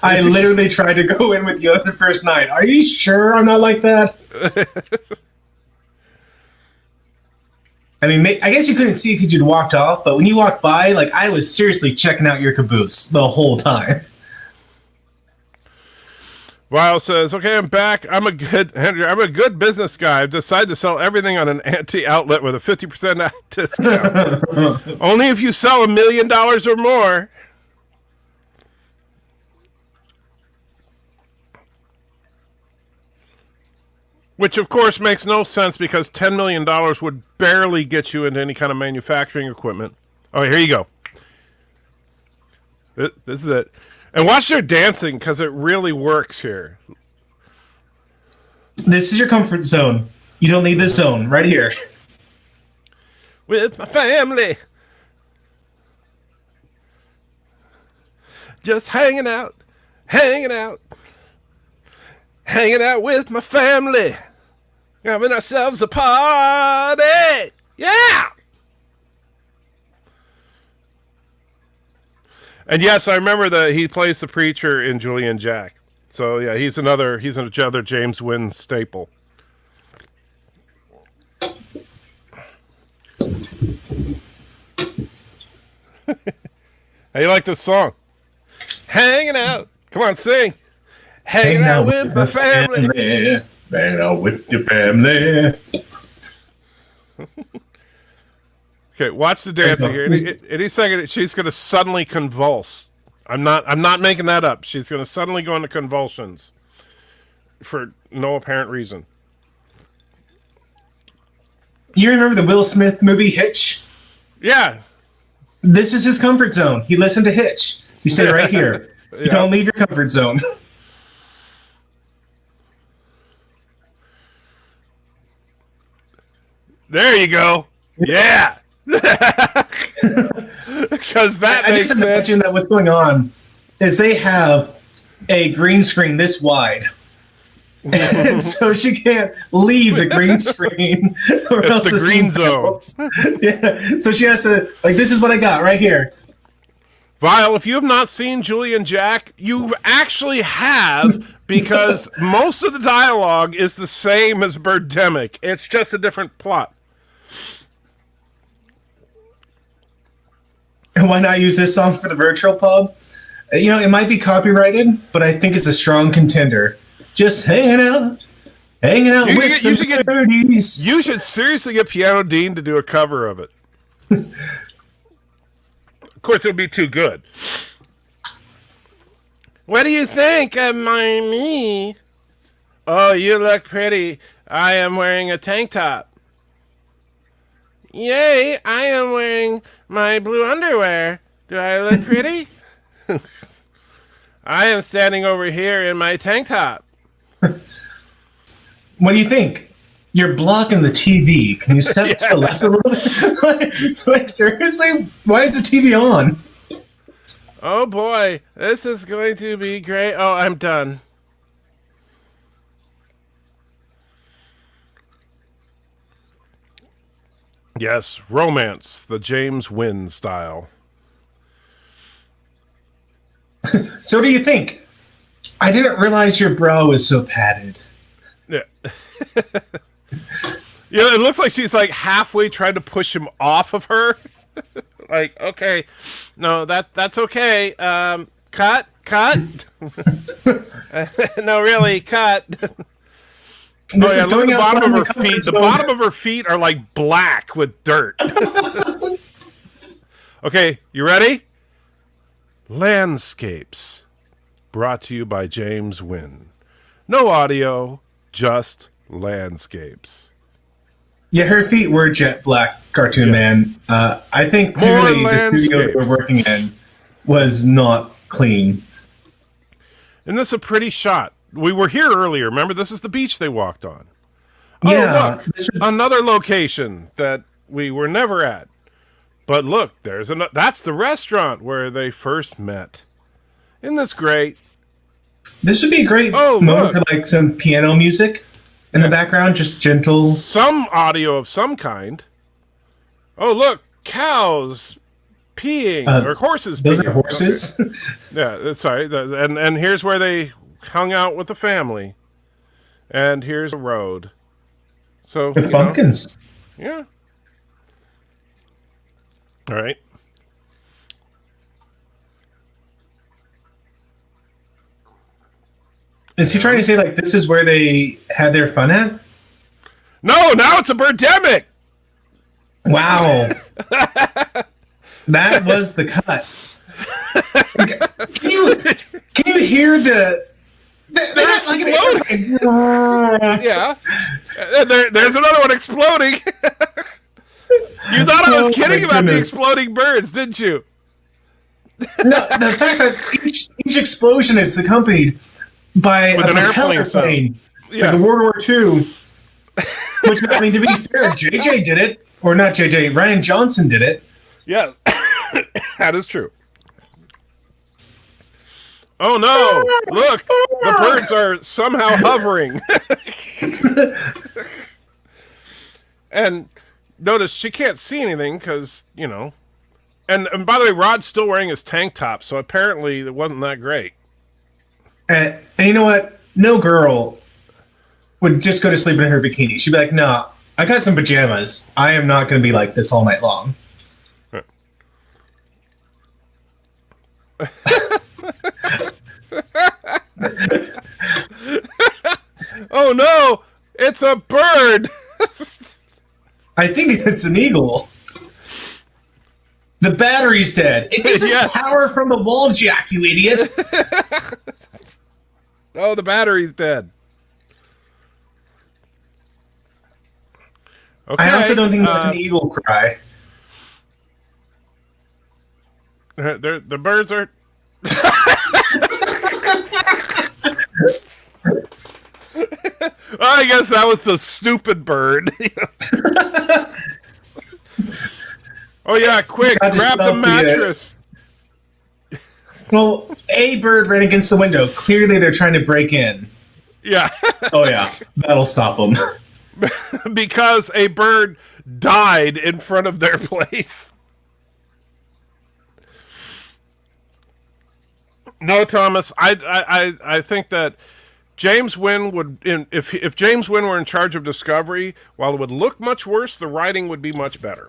I literally tried to go in with you on the first night. Are you sure I'm not like that? I mean, I guess you couldn't see because you'd walked off, but when you walked by, like, I was seriously checking out your caboose the whole time. Weil says, okay, I'm back. I'm a good business guy. I've decided to sell everything on an anti-outlet with a 50% discount. Only if you sell $1 million or more. Which, of course, makes no sense because $10 million would barely get you into any kind of manufacturing equipment. Oh, here you go. This is it. And watch their dancing because it really works here. This is your comfort zone. You don't leave this zone right here. With my family. Just hanging out. Hanging out with my family. Having ourselves a party. Yeah. And yes, I remember that he plays the preacher in Julian Jack. So yeah, he's another James Wynn staple. How you like this song? Hanging out. Come on, sing. Hanging out with my family. Hanging out with your family. Okay, watch the dancing here. Any second, she's going to suddenly convulse. I'm not making that up. She's going to suddenly go into convulsions for no apparent reason. You remember the Will Smith movie Hitch? Yeah. This is his comfort zone. He listened to Hitch. You stay right here. You don't leave your comfort zone. There you go. Yeah. Because that I makes just sense. imagine that what's going on is they have a green screen this wide. And so she can't leave the green screen. Or It's else the green zone. Yeah. So she has to, like, this is what I got right here. Vile, if you have not seen Julian Jack, you actually have, because most of the dialogue is the same as Birdemic. It's just a different plot. And why not use this song for the virtual pub? You know, it might be copyrighted, but I think it's a strong contender. Just hanging out with some birdies. You should seriously get Piano Dean to do a cover of it. Of course, it would be too good. What do you think of me? Oh, you look pretty. I am wearing a tank top. Yay, I am wearing my blue underwear. Do I look pretty? I am standing over here in my tank top. What do you think? You're blocking the TV. Can you step to the left a little bit? like, seriously? Why is the TV on? Oh boy, this is going to be great. Oh, I'm done. Yes, romance, the James Wynn style. So what do you think? I didn't realize your brow was so padded. Yeah. Yeah, it looks like she's like halfway trying to push him off of her. Like, okay, no, that's okay. Cut. No, really, cut. Oh yeah, look at the bottom of her feet. The bottom of her feet are like black with dirt. Okay, you ready? Landscapes. Brought to you by James Wynn. No audio, just landscapes. Yeah, her feet were jet black, Cartoon Man. I think More clearly the studio that we're landscapes. working in was not clean. And this is a pretty shot. We were here earlier. Remember, this is the beach they walked on. Yeah, Oh, look, another location that we were never at. But look, that's the restaurant where they first met. Isn't this great? this would be a great Oh, moment look. for like some piano music in the background, just gentle. Some audio of some kind. Oh, look, cows peeing or horses Those peeing. are horses. Yeah, that's right. And here's where they hung out with the family. And here's a road. So With pumpkins. Yeah. All right. Is he trying to say like this is where they had their fun at? No, now it's a birdemic. Wow. That was the cut. Can you hear They're exploding. Yeah. And there's another one exploding. You thought I was Oh, kidding my about the goodness. exploding birds, didn't you? No, the fact that each explosion is accompanied by With a an propeller airplane sound. plane, Yes. like a World War II. Which, I mean, to be fair, JJ did it, or not JJ, Ryan Johnson did it. Yes. That is true. Oh no! Look, the birds are somehow hovering. And notice she can't see anything because, and by the way, Rod's still wearing his tank top, so apparently it wasn't that great. And you know what? No girl would just go to sleep in her bikini. She'd be like, "No, I got some pajamas. I am not going to be like this all night long." Oh no! It's a bird! I think it's an eagle. The battery's dead. It gets its Yes. power from the wall jack, you idiot. Oh, the battery's dead. Okay. I also don't think that's an eagle cry. The birds are. I guess that was the stupid bird. Oh yeah, quick! Got to Grab the stop the, mattress. Well, a bird ran against the window. Clearly, they're trying to break in. Yeah, Oh yeah, that'll stop them. because a bird died in front of their place. No, Thomas. I think that James Wynn would, if James Wynn were in charge of Discovery, while it would look much worse, the writing would be much better.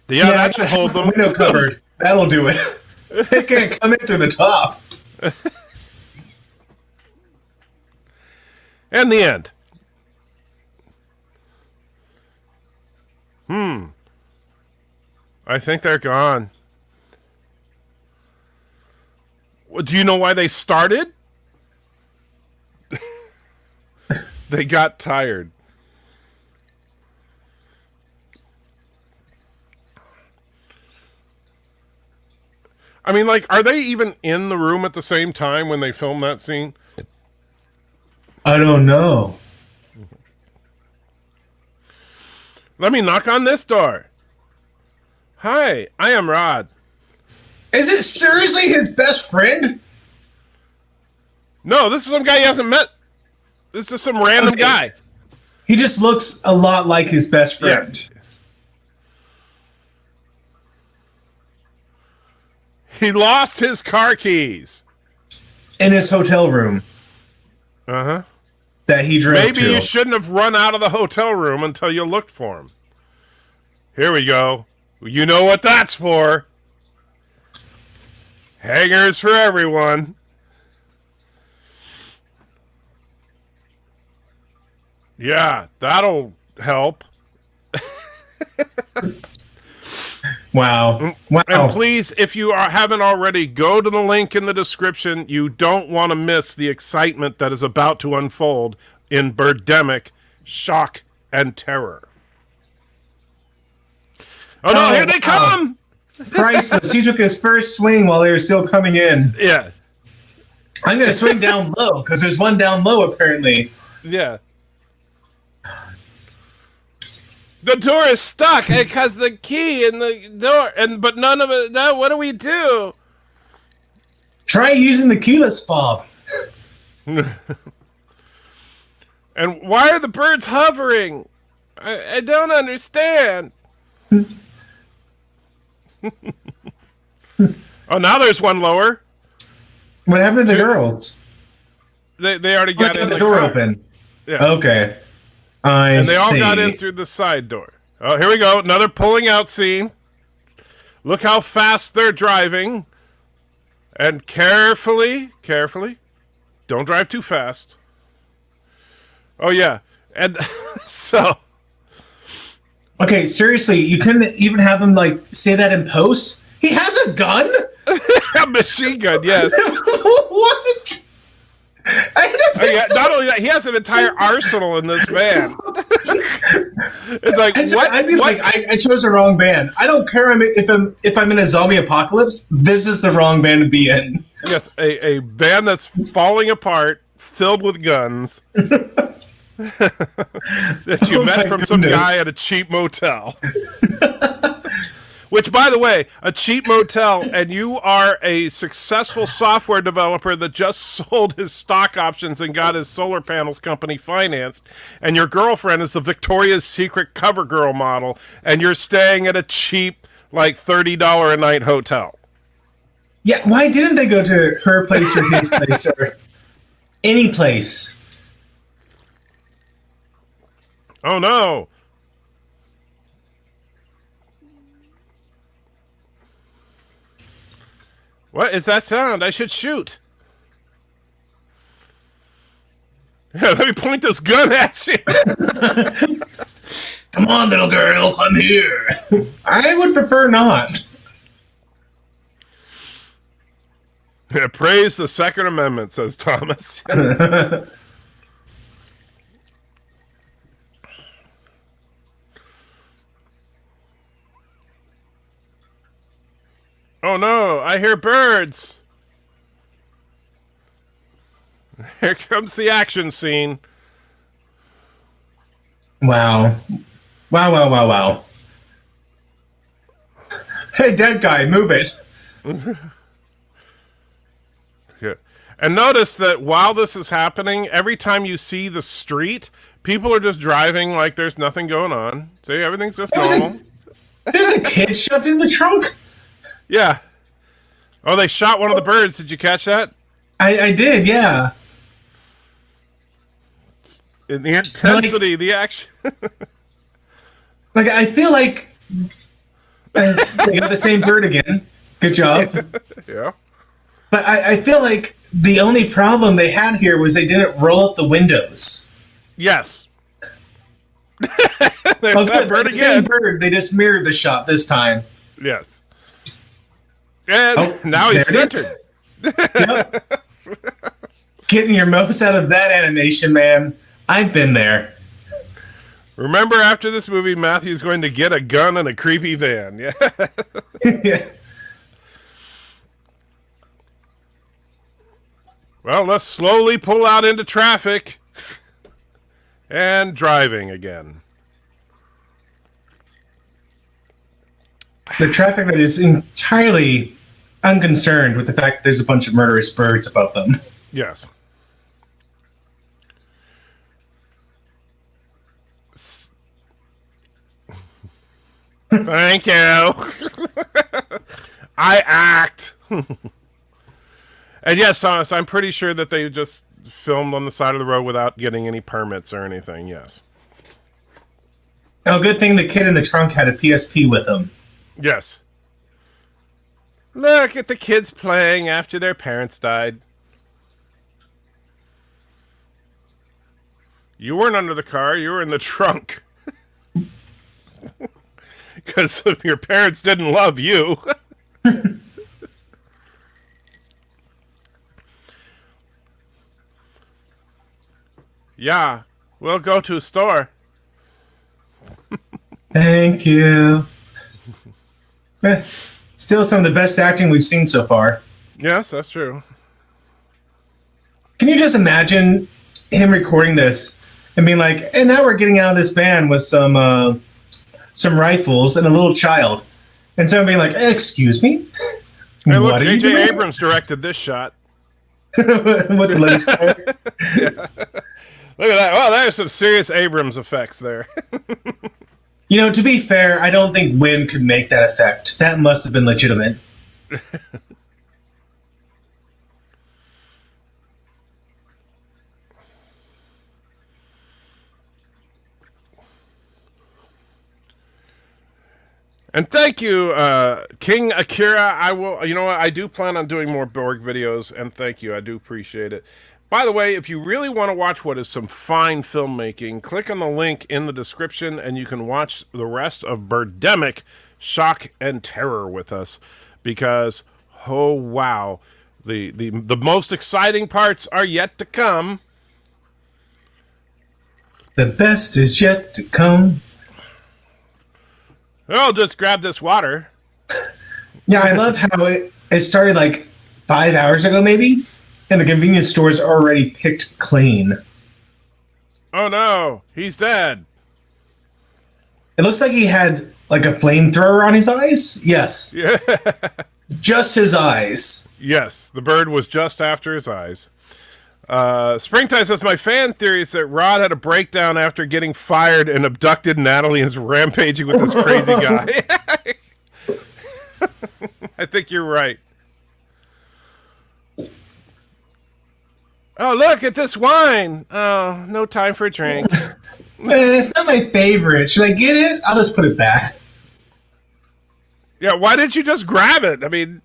Yeah, that should hold them. Window covered. That'll do it. They can't come in through the top. And the end. I think they're gone. Do you know why they started? They got tired. I mean, like, are they even in the room at the same time when they film that scene? I don't know. Let me knock on this door. Hi, I am Rod. Is it seriously his best friend? No, this is some guy he hasn't met. This is just some random Okay. guy. He just looks a lot like his best friend. He lost his car keys. In his hotel room Uh-huh. that he drove Maybe to. you shouldn't have run out of the hotel room until you looked for him. Here we go. You know what that's for. Hangers for everyone. Yeah, that'll help. Wow. Wow. And please, if you haven't already, go to the link in the description. You don't want to miss the excitement that is about to unfold in Birdemic shock and terror. Oh no, here they come! Priceless. He took his first swing while they were still coming in. Yeah. I'm going to swing down low because there's one down low apparently. Yeah. The door is stuck because the key in the door, but none of it. Now, what do we do? Try using the keyless fob. And why are the birds hovering? I don't understand. Oh, now there's one lower. What happened to the girls? They already got in the door car. open. Yeah. Okay. And they all see. got in through the side door. Oh, here we go. Another pulling out scene. Look how fast they're driving. And carefully. Don't drive too fast. Oh, yeah. And so. Okay, seriously, you couldn't even have him, like, say that in post? He has a gun? A machine gun, yes. What? Not only that, he has an entire arsenal in this van. It's like, what? I mean, what? like, I chose the wrong band. I don't care if I'm in a zombie apocalypse. This is the wrong band to be in. Yes, a van that's falling apart, filled with guns, that you met from some guy at a cheap motel. Which, by the way, a cheap motel, and you are a successful software developer that just sold his stock options and got his solar panels company financed, and your girlfriend is the Victoria's Secret cover girl model, and you're staying at a cheap, like, $30 a night hotel. Yeah, why didn't they go to her place or his place or any place? Oh, no. What is that sound? I should shoot. Yeah, let me point this gun at you. Come on, little girl, come here. I would prefer not. Yeah, praise the Second Amendment, says Thomas. Oh no, I hear birds. Here comes the action scene. Wow. Wow. Hey, dead guy, move it. Yeah. And notice that while this is happening, every time you see the street, people are just driving like there's nothing going on. See, everything's just normal. There's a kid shoved in the trunk. Yeah. Oh, they shot one of the birds. Did you catch that? I did, yeah. In the intensity, the action. Like, I feel like they got the same bird again. Good job. Yeah. But I feel like the only problem they had here was they didn't roll up the windows. Yes. There's that bird the again. same bird, they just mirrored the shot this time. Yes. And now he's centered. Yep. Getting your most out of that animation, man. I've been there. Remember, after this movie, Matthew's going to get a gun and a creepy van. Yeah. Yeah. Well, let's slowly pull out into traffic. And driving again. The traffic that is entirely unconcerned with the fact that there's a bunch of murderous birds above them. Yes. Thank you. I act. And yes, Thomas, I'm pretty sure that they just filmed on the side of the road without getting any permits or anything, yes. Oh, good thing the kid in the trunk had a PSP with him. Yes. Look at the kids playing after their parents died. You weren't under the car, you were in the trunk. Because your parents didn't love you. Yeah. We'll go to a store. Thank you. Still some of the best acting we've seen so far. Yes, that's true. Can you just imagine him recording this and being like, and now we're getting out of this van with some rifles and a little child. And someone being like, excuse me? Hey, look, J.J. Abrams directed this shot. With the lens flare. Yeah. Look at that. Well, there's some serious Abrams effects there. You know, to be fair, I don't think wind could make that effect. That must have been legitimate. And thank you, King Akira. I will. You know what? I do plan on doing more Borg videos, and thank you. I do appreciate it. By the way, if you really want to watch what is some fine filmmaking, click on the link in the description, and you can watch the rest of Birdemic, Shock and Terror with us. Because, oh wow, the most exciting parts are yet to come. The best is yet to come. I'll just grab this water. Yeah, I love how it started like 5 hours ago, maybe, and the convenience store's already picked clean. Oh no, he's dead. It looks like he had like a flamethrower on his eyes. Yes. Yeah. Just his eyes. Yes, the bird was just after his eyes. Springtime says, my fan theory is that Rod had a breakdown after getting fired and abducted Natalie and is rampaging with this crazy guy. I think you're right. Oh, look at this wine. Oh, no time for a drink. It's not my favorite. Should I get it? I'll just put it back. Yeah, why didn't you just grab it? I mean...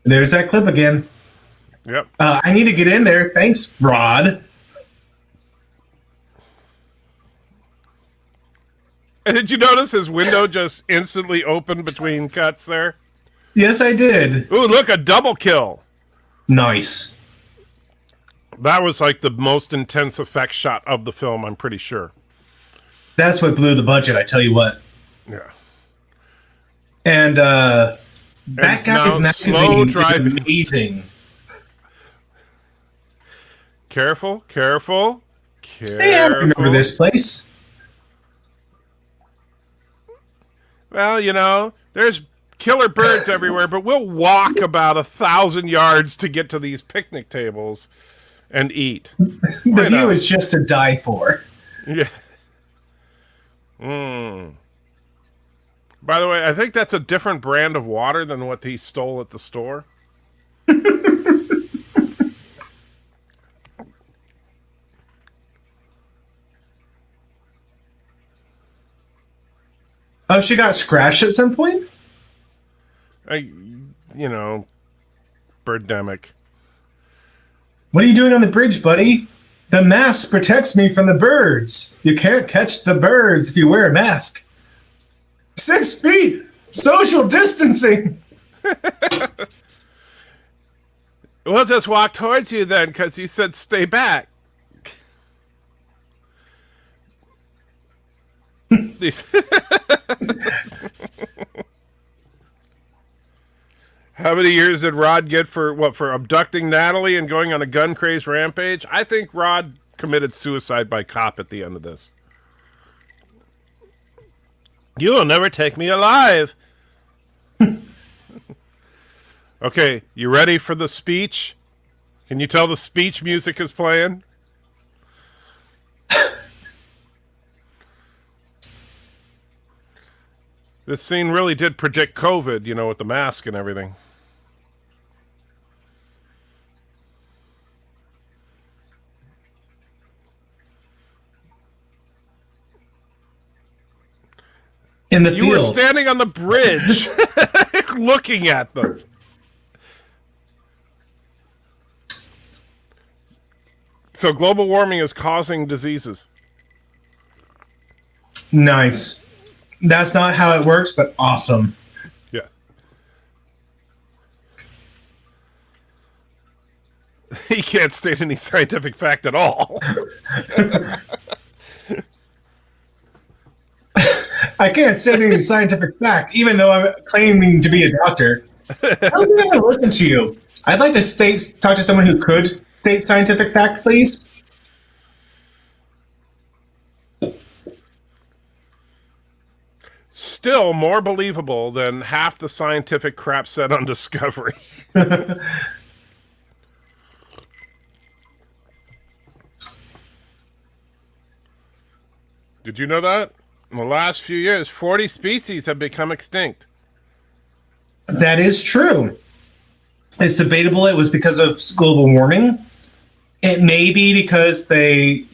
There's that clip again. Yep. I need to get in there. Thanks, Rod. And did you notice his window just instantly opened between cuts there? Yes, I did. Ooh, look, a double kill. Nice. That was like the most intense effect shot of the film, I'm pretty sure. That's what blew the budget, I tell you what. Yeah. And that guy's magazine is amazing. Careful, careful, careful. Hey, I remember this place. Well, you know, there's killer birds everywhere, but we'll walk about 1,000 yards to get to these picnic tables and eat. The view is just to die for. Yeah. Mm. By the way, I think that's a different brand of water than what he stole at the store. Oh, she got scratched at some point? You know, Birdemic. What are you doing on the bridge, buddy? The mask protects me from the birds. You can't catch the birds if you wear a mask. 6 feet! Social distancing! We'll just walk towards you then, because you said stay back. How many years did Rod get for abducting Natalie and going on a gun craze rampage? I think Rod committed suicide by cop at the end of this. You will never take me alive. Okay, you ready for the speech? Can you tell the speech music is playing? This scene really did predict COVID, you know, with the mask and everything. In the You field. were standing on the bridge looking at them. So global warming is causing diseases. Nice. That's not how it works, but awesome. Yeah. He can't state any scientific fact at all. I can't say any scientific fact, even though I'm claiming to be a doctor. I don't think I'm going to listen to you. I'd like to talk to someone who could state scientific fact, please. Still more believable than half the scientific crap said on Discovery. Did you know that? In the last few years, 40 species have become extinct. That is true. It's debatable it was because of global warming. It may be because they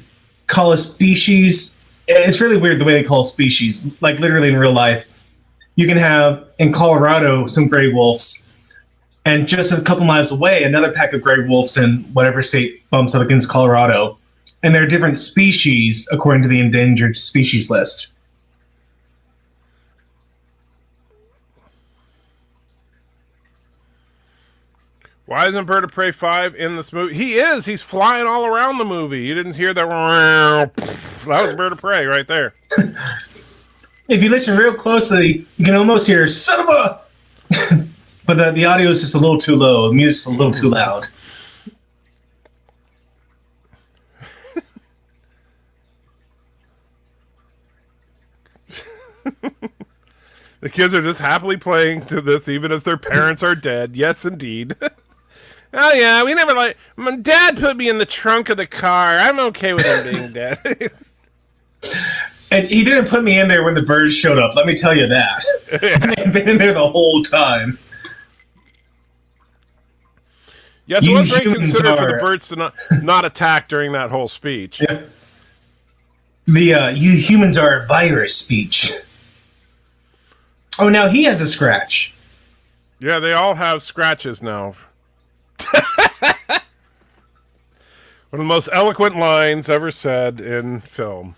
call a species. It's really weird the way they call species, like literally in real life. You can have, in Colorado, some gray wolves, and just a couple miles away, another pack of gray wolves in whatever state bumps up against Colorado. And they're different species according to the endangered species list. Why isn't Bird of Prey 5 in this movie? He is. He's flying all around the movie. You didn't hear that? That was Bird of Prey right there. If you listen real closely, you can almost hear "son of a." But the audio is just a little too low. The music's a little too loud. The kids are just happily playing to this, even as their parents are dead. Yes, indeed. Oh yeah, we never like. My dad put me in the trunk of the car. I'm okay with him being dead. And he didn't put me in there when the birds showed up. Let me tell you that. I've been in there the whole time. Yes, it was very considerate for the birds to not attack during that whole speech. Yeah. The "you humans are a virus" speech. Oh, now he has a scratch. Yeah, they all have scratches now. One of the most eloquent lines ever said in film.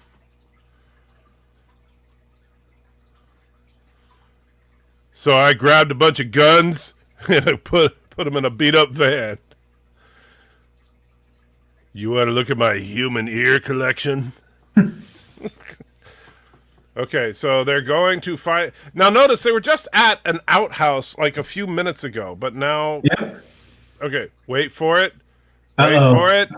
So I grabbed a bunch of guns and I put them in a beat-up van. You want to look at my human ear collection? Okay, so they're going to fight. Now, notice they were just at an outhouse like a few minutes ago, but now. Yep. Okay, wait for it. Wait Uh-oh. for it.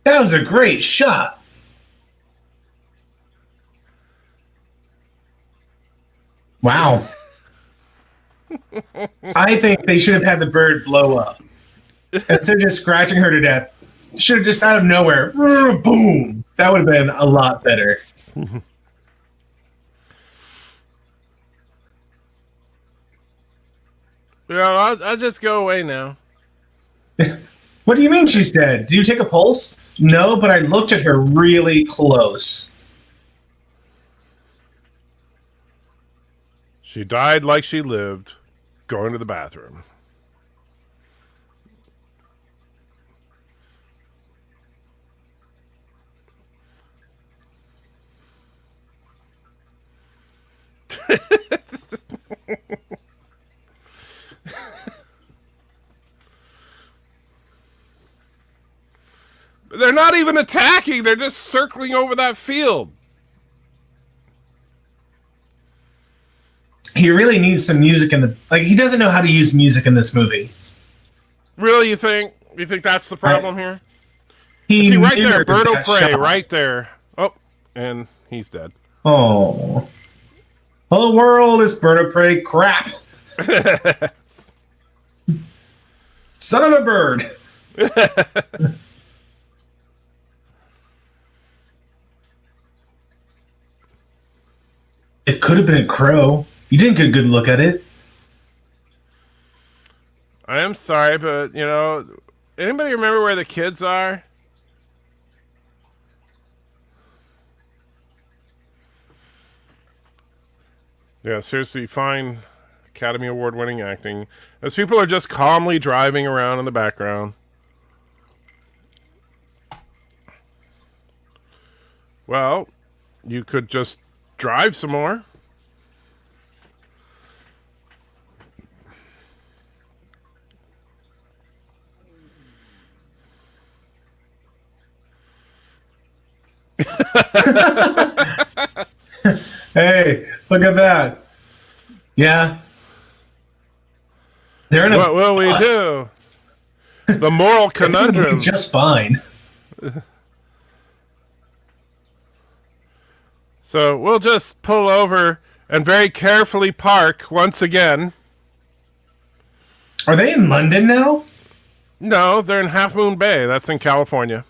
That was a great shot. Wow. I think they should have had the bird blow up. Instead of just scratching her to death, should have just out of nowhere, boom. That would have been a lot better. Yeah, I'll just go away now. What do you mean she's dead? Do you take a pulse? No, but I looked at her really close. She died like she lived, going to the bathroom. They're not even attacking. They're just circling over that field. He really needs some music he doesn't know how to use music in this movie. Really, you think? You think that's the problem here? He right there, mirrored Bird of that Prey, shot. right there. Oh, and he's dead. Oh. The world is Bird of Prey crap. Son of a bird. It could have been a crow. You didn't get a good look at it. I am sorry, but, anybody remember where the kids are? Yeah, seriously, fine Academy Award winning acting. As people are just calmly driving around in the background. Well, you could just drive some more. Hey, look at that. Yeah. They're in a What will we bus. do? The moral They're gonna be conundrum. just fine. So we'll just pull over and very carefully park once again. Are they in London now? No, they're in Half Moon Bay. That's in California.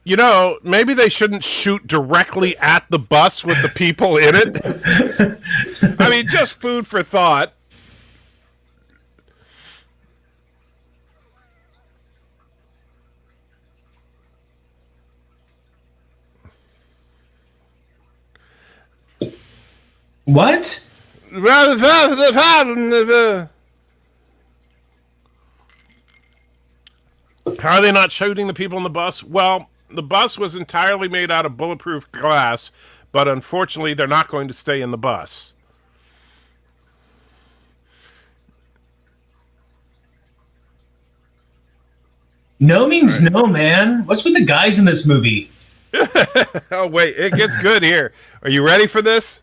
You know, maybe they shouldn't shoot directly at the bus with the people in it. I mean, just food for thought. What? How are they not shooting the people in the bus? Well, the bus was entirely made out of bulletproof glass, but unfortunately, they're not going to stay in the bus. No means no, man. What's with the guys in this movie? Oh, wait, it gets good here. Are you ready for this?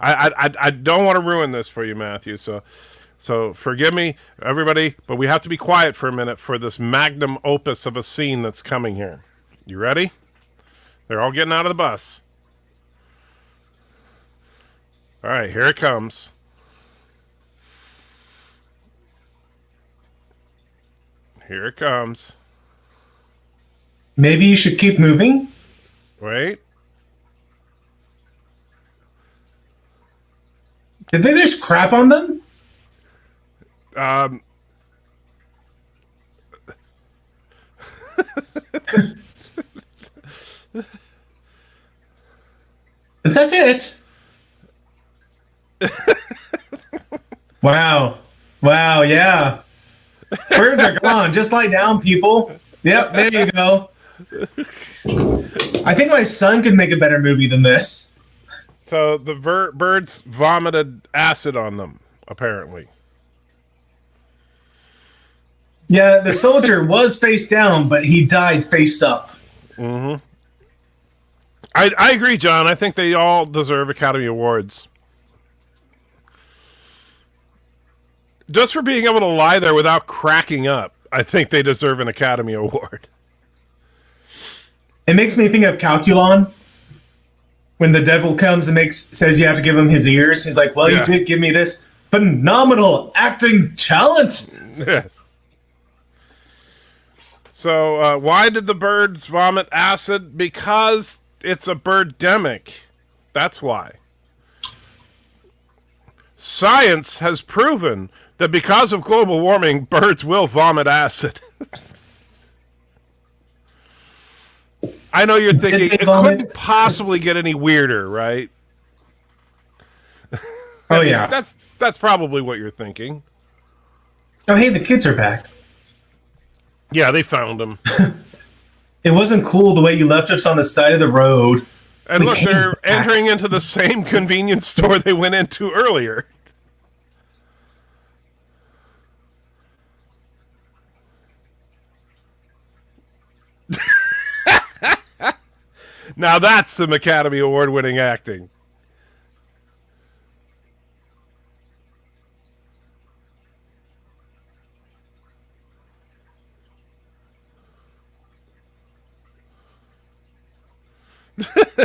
I don't want to ruin this for you, Matthew, so forgive me, everybody, but we have to be quiet for a minute for this magnum opus of a scene that's coming here. You ready? They're all getting out of the bus. All right, here it comes. Here it comes. Maybe you should keep moving? Wait. Did they just crap on them? Is that it? Wow. Wow, yeah. Birds are gone. Just lie down, people. Yep, there you go. I think my son could make a better movie than this. So the birds vomited acid on them, apparently. Yeah, the soldier was face down, but he died face up. Mm-hmm. I agree, John. I think they all deserve Academy Awards. Just for being able to lie there without cracking up, I think they deserve an Academy Award. It makes me think of Calculon. When the devil comes and says you have to give him his ears. He's like, well, Yeah. you did give me this phenomenal acting talent. So why did the birds vomit acid? Because it's a birdemic. That's why. Science has proven that because of global warming, birds will vomit acid. I know you're thinking they it vomit? couldn't possibly get any weirder, right? Oh, yeah. That's probably what you're thinking. Oh, hey, the kids are back. Yeah, they found him. It wasn't cool the way you left us on the side of the road. And We look, came they're back. entering into the same convenience store they went into earlier. Now that's some Academy Award-winning acting.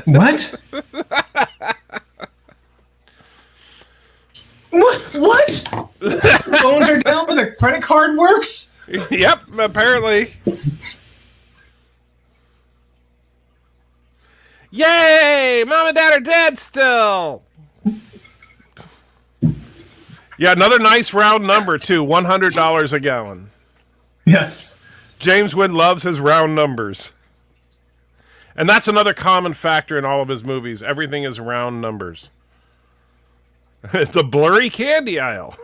What? What? Phones are down, but the credit card works? Yep, apparently. Yay! Mom and Dad are dead still. Yeah, another nice round number, too. $100 a gallon. Yes. James James Wood loves his round numbers. And that's another common factor in all of his movies. Everything is round numbers. It's a blurry candy aisle.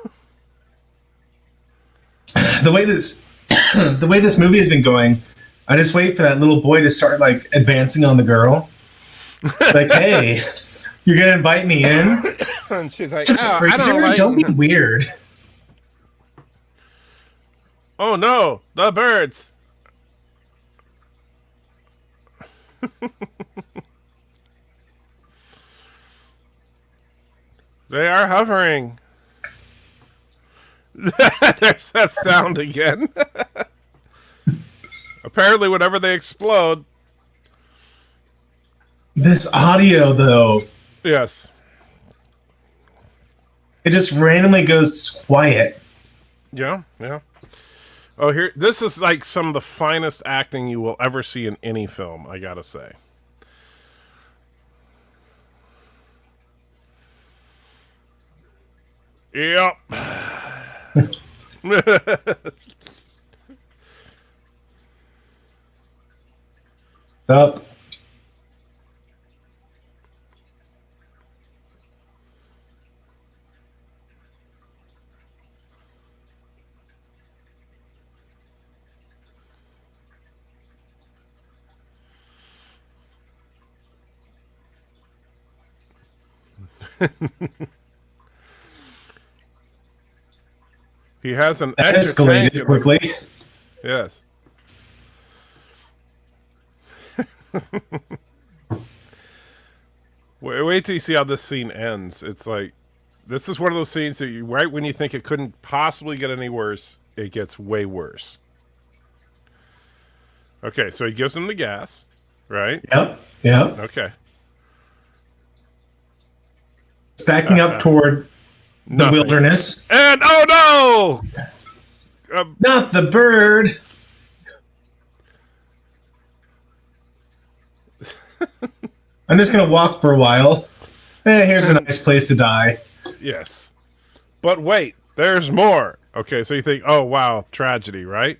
The way this movie has been going, I just wait for that little boy to start like advancing on the girl. Like, hey, you're gonna invite me in? And she's like, To oh, the I don't freezer? like. Don't be weird. Oh no, the birds. They are hovering. There's that sound again. Apparently, whenever they explode. This audio, though, Yes. it just randomly goes quiet. Yeah, yeah. Oh, here. This is like some of the finest acting you will ever see in any film, I gotta say. Yep. Up. He has an That extra tank escalated in quickly. Yes. Wait till you see how this scene ends. It's like, this is one of those scenes that you, right when you think it couldn't possibly get any worse, it gets way worse. Okay, so he gives him the gas, right? Yep. Yep. Okay. It's backing up toward the Nothing. wilderness. And oh no! Not the bird. I'm just gonna walk for a while. Here's a nice place to die. Yes. But wait, there's more. Okay, so you think, oh wow, tragedy, right?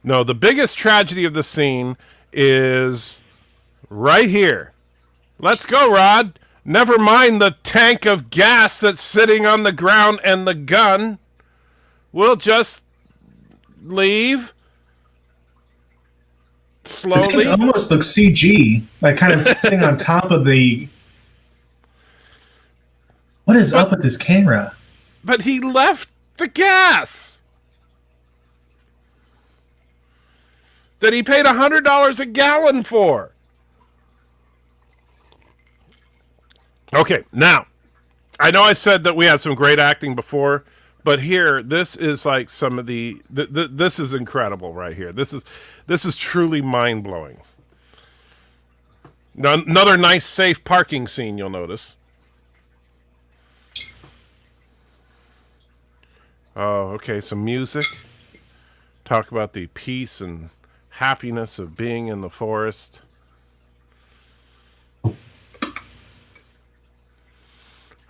No, the biggest tragedy of the scene is right here. Let's go, Rod. Never mind the tank of gas that's sitting on the ground and the gun. We'll just leave slowly. It almost looks CG, like kind of sitting on top of the. What is up with this camera? But he left the gas that he paid $100 a gallon for. Okay, now, I know I said that we had some great acting before, but here, this is like some of this is incredible right here. This is truly mind-blowing. Now, another nice, safe parking scene, you'll notice. Oh, okay, some music. Talk about the peace and happiness of being in the forest.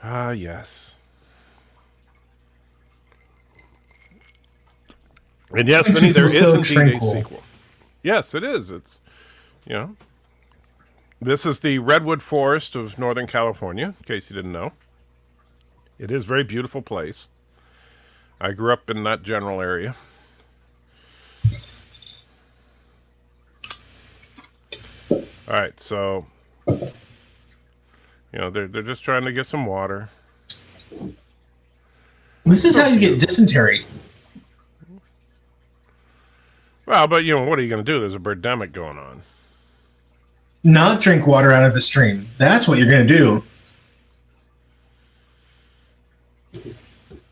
Ah, yes. And yes, Vinny, there is indeed a sequel. Yes, it is. It's, you know, this is the redwood forest of Northern California, in case you didn't know. It is a very beautiful place. I grew up in that general area. All right, so you know they're just trying to get some water. This is how you get dysentery. Well, but you know what are you going to do? There's a birdemic going on. Not drink water out of a stream. That's what you're going to do.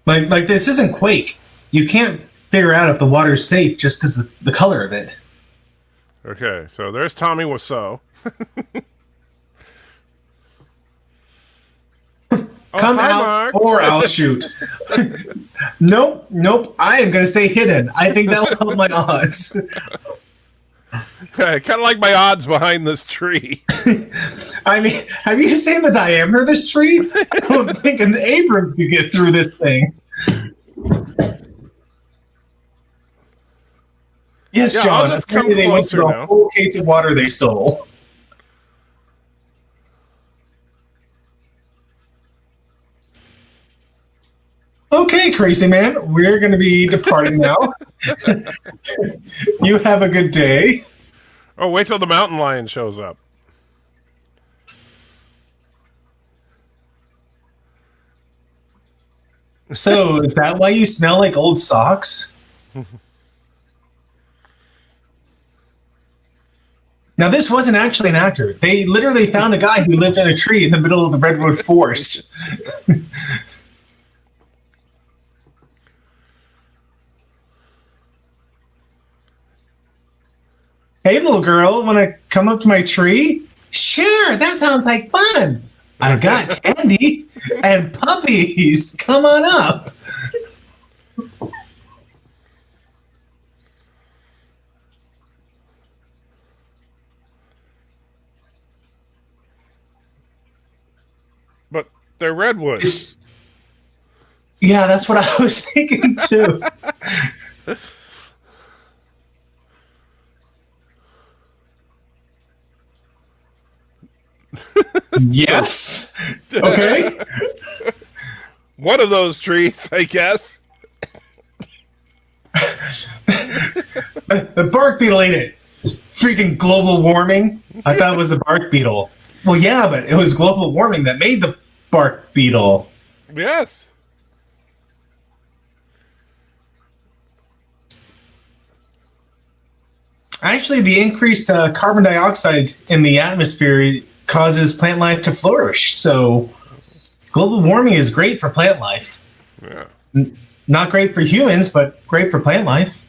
Like this isn't Quake. You can't figure out if the water's safe just because of the color of it. Okay, so there's Tommy Wiseau. Come hi, out Mark. or I'll shoot. Nope. I am going to stay hidden. I think that'll help my odds. Kind of like my odds behind this tree. I mean, have you seen the diameter of this tree? I don't think an Abrams could get through this thing. Yes, Yeah, John. I'll just come Apparently they went closer through now. a whole case of water they stole. Okay, crazy man, we're going to be departing now. You have a good day. Oh, wait till the mountain lion shows up. So, is that why you smell like old socks? Now, this wasn't actually an actor. They literally found a guy who lived in a tree in the middle of the redwood forest. Hey, little girl, want to come up to my tree? Sure, that sounds like fun. I've got candy and puppies. Come on up. But they're redwoods. Yeah, that's what I was thinking too. Yes. Okay. One of those trees, I guess. The bark beetle ate it. Freaking global warming. I thought it was the bark beetle. Well, yeah, but it was global warming that made the bark beetle. Yes. Actually, the increased carbon dioxide in the atmosphere causes plant life to flourish. So, global warming is great for plant life. Yeah. Not great for humans, but great for plant life.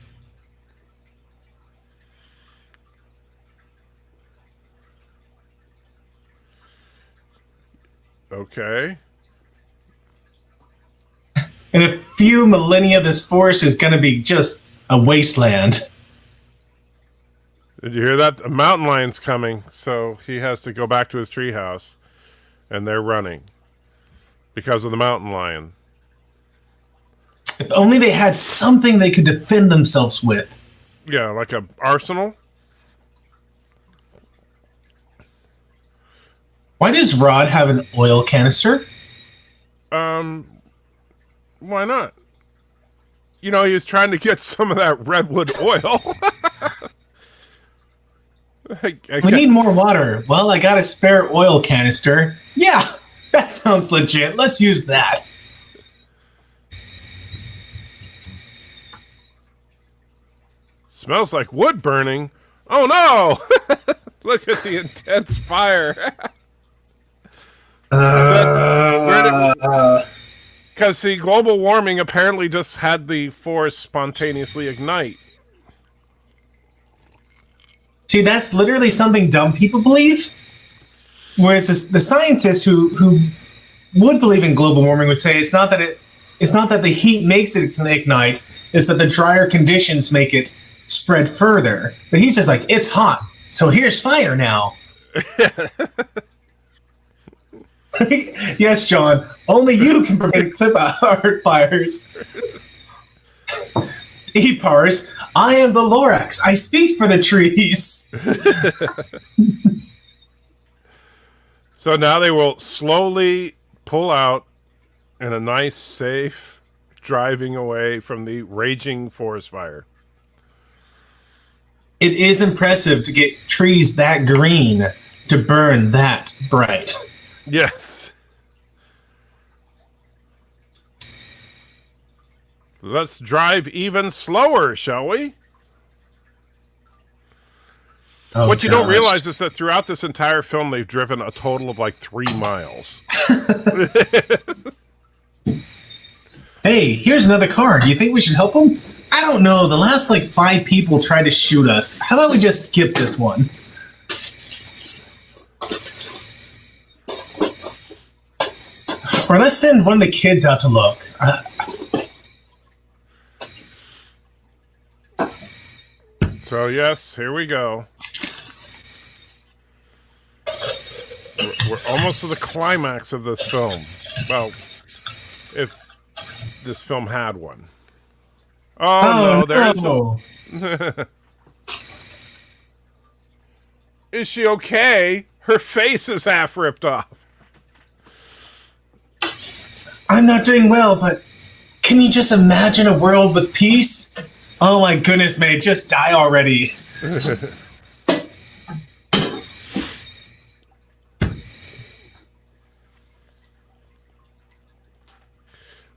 Okay. In a few millennia, this forest is going to be just a wasteland. Did you hear that? A mountain lion's coming, so he has to go back to his treehouse, and they're running because of the mountain lion. If only they had something they could defend themselves with. Yeah, like a arsenal. Why does Rod have an oil canister? Why not? You know, he was trying to get some of that redwood oil. We need more water. Well, I got a spare oil canister. Yeah, that sounds legit. Let's use that. Smells like wood burning. Oh no! Look at the intense fire. Because see, global warming apparently just had the forest spontaneously ignite. See, that's literally something dumb people believe. Whereas the scientists who would believe in global warming would say it's not that the heat makes it ignite, it's that the drier conditions make it spread further. But he's just like, it's hot, so here's fire now. Yes, John, only you can prevent clip art fires. E-Pars, I am the Lorax. I speak for the trees. So now they will slowly pull out in a nice, safe driving away from the raging forest fire. It is impressive to get trees that green to burn that bright. Yes. Let's drive even slower, shall we? Oh, what you don't realize is that throughout this entire film, they've driven a total of like 3 miles. Hey, here's another car. Do you think we should help them? I don't know. The last like 5 people tried to shoot us. How about we just skip this one? Or let's send one of the kids out to look. So yes, here we go. We're almost to the climax of this film. Well, if this film had one. Oh no, there's no. Is she okay? Her face is half ripped off. I'm not doing well, but Can you just imagine a world with peace? Oh my goodness, man, just die already.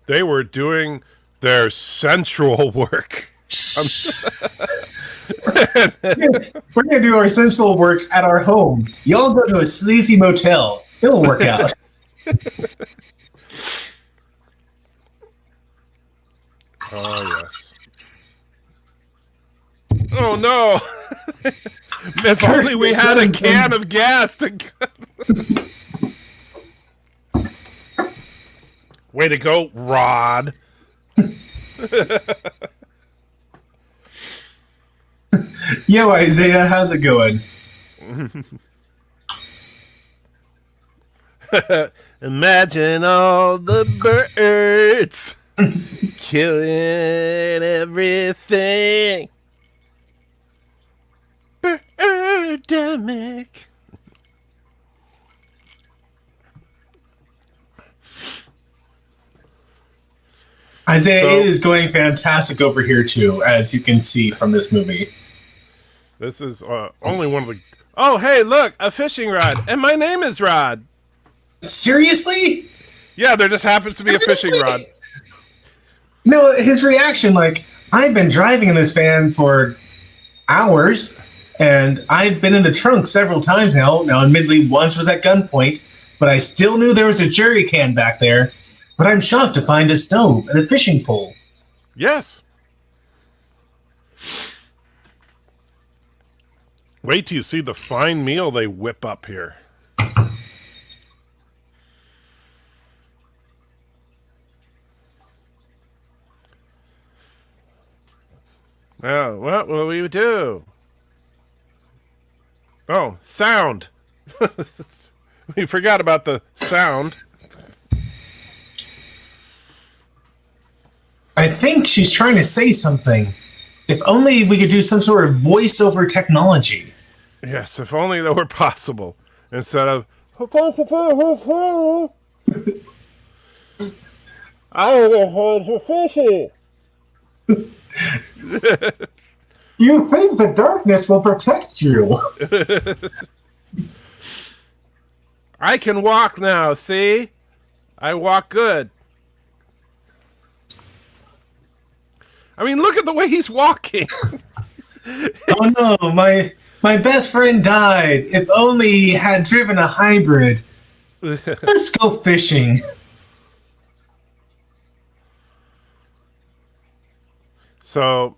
They were doing their sensual work. We're going to do our sensual work at our home. Y'all go to a sleazy motel. It'll work out. Oh, yes. Oh, no. If only we had a can of gas to... Way to go, Rod. Yo, Isaiah, how's it going? Imagine all the birds killing everything. Birdemic. Isaiah, it is going fantastic over here, too, as you can see from this movie. This is only one of the... Oh, hey, look, a fishing rod. And my name is Rod. Seriously? Yeah, there just happens to be a fishing rod. No, his reaction, like, I've been driving in this van for hours, and I've been in the trunk several times now. Now, admittedly, once was at gunpoint, but I still knew there was a jerry can back there. But I'm shocked to find a stove and a fishing pole. Yes. Wait till you see the fine meal they whip up here. Well, what will we do? Oh, sound. We forgot about the sound. I think she's trying to say something. If only we could do some sort of voiceover technology. Yes, if only that were possible. Instead of... You think the darkness will protect you. I can walk now, see? I walk good. I mean, look at the way he's walking. Oh no, my best friend died. If only he had driven a hybrid. Let's go fishing. So,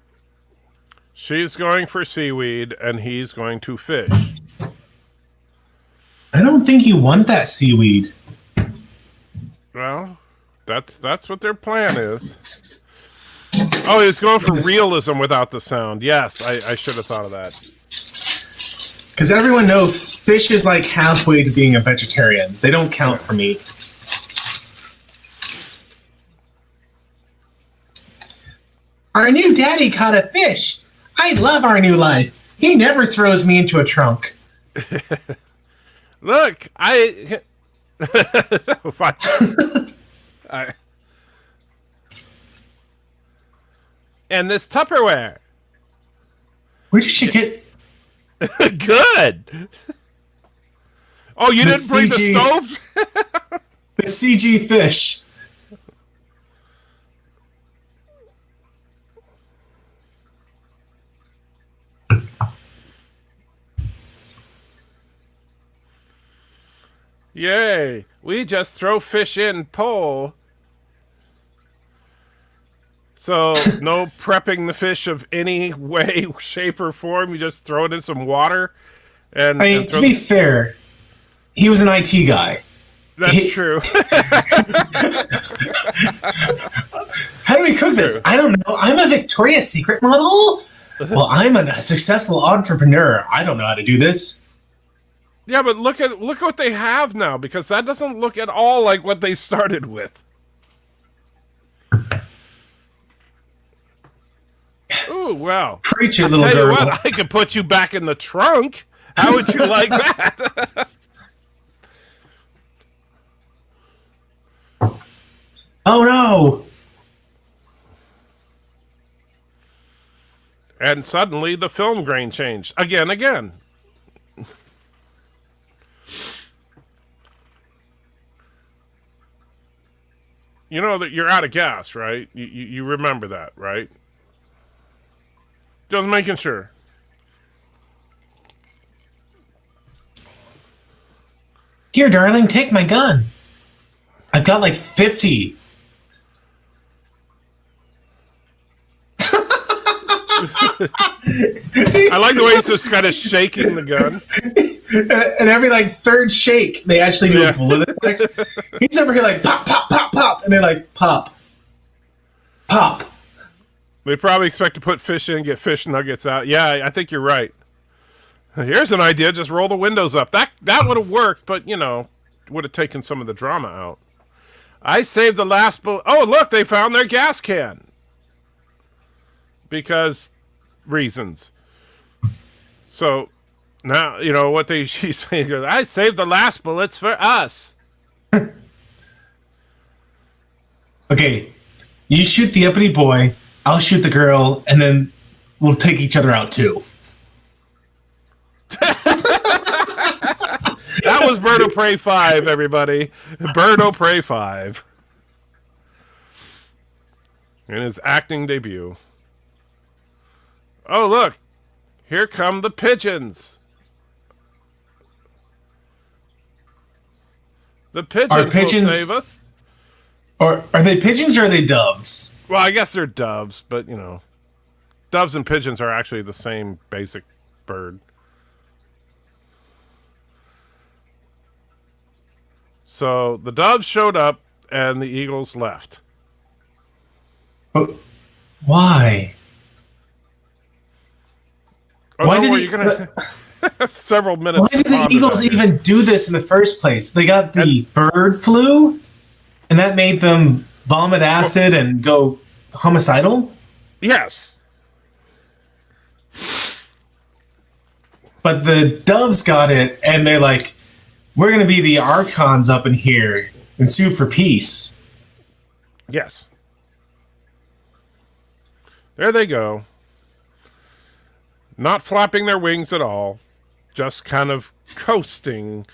she's going for seaweed, and he's going to fish. I don't think you want that seaweed. Well, that's what their plan is. Oh, he's going for realism without the sound. Yes, I should have thought of that. Because everyone knows fish is like halfway to being a vegetarian. They don't count for me. Our new daddy caught a fish. I love our new life. He never throws me into a trunk. Look, Fine. And this Tupperware. Where did she get... Good. Oh, you didn't bring the stove? The CG fish. Yay. We just throw fish in pole. So, no prepping the fish of any way, shape, or form. You just throw it in some water. And, I mean, to be fair, he was an IT guy. That's true. How do we cook this? I don't know. I'm a Victoria's Secret model? Well, I'm a successful entrepreneur. I don't know how to do this. Yeah, but look at what they have now, because that doesn't look at all like what they started with. Ooh, wow. Preach it, little girl. Tell you what, I could put you back in the trunk. How would you like that? Oh, no. And suddenly the film grain changed. Again. You know that you're out of gas, right? You remember that, right? Just making sure. Here, darling, take my gun. I've got like 50. I like the way he's just kind of shaking the gun. And every like third shake, they actually do a bullet effect. He's over here like pop, pop, pop, pop, and they're like pop, pop. They probably expect to put fish in, get fish nuggets out. Yeah, I think you're right. Here's an idea: just roll the windows up. That would have worked, but would have taken some of the drama out. I saved the last bullet. Oh, look, they found their gas can. Because reasons. So now what she's saying. I saved the last bullets for us. Okay, you shoot the uppity boy. I'll shoot the girl, and then we'll take each other out too. That was Bird of Prey 5, everybody. Bird of Prey 5. In his acting debut. Oh, look. Here come the pigeons. The pigeons will save us. Or are they pigeons or are they doves? Well, I guess they're doves, but, doves and pigeons are actually the same basic bird. So the doves showed up and the eagles left. But why? Oh, why you're gonna have several minutes. Why did the eagles even do this in the first place? They got the bird flu, and that made them vomit acid and go homicidal? Yes. But the doves got it, and they're like, we're going to be the archons up in here and sue for peace. Yes. There they go. Not flapping their wings at all, just kind of coasting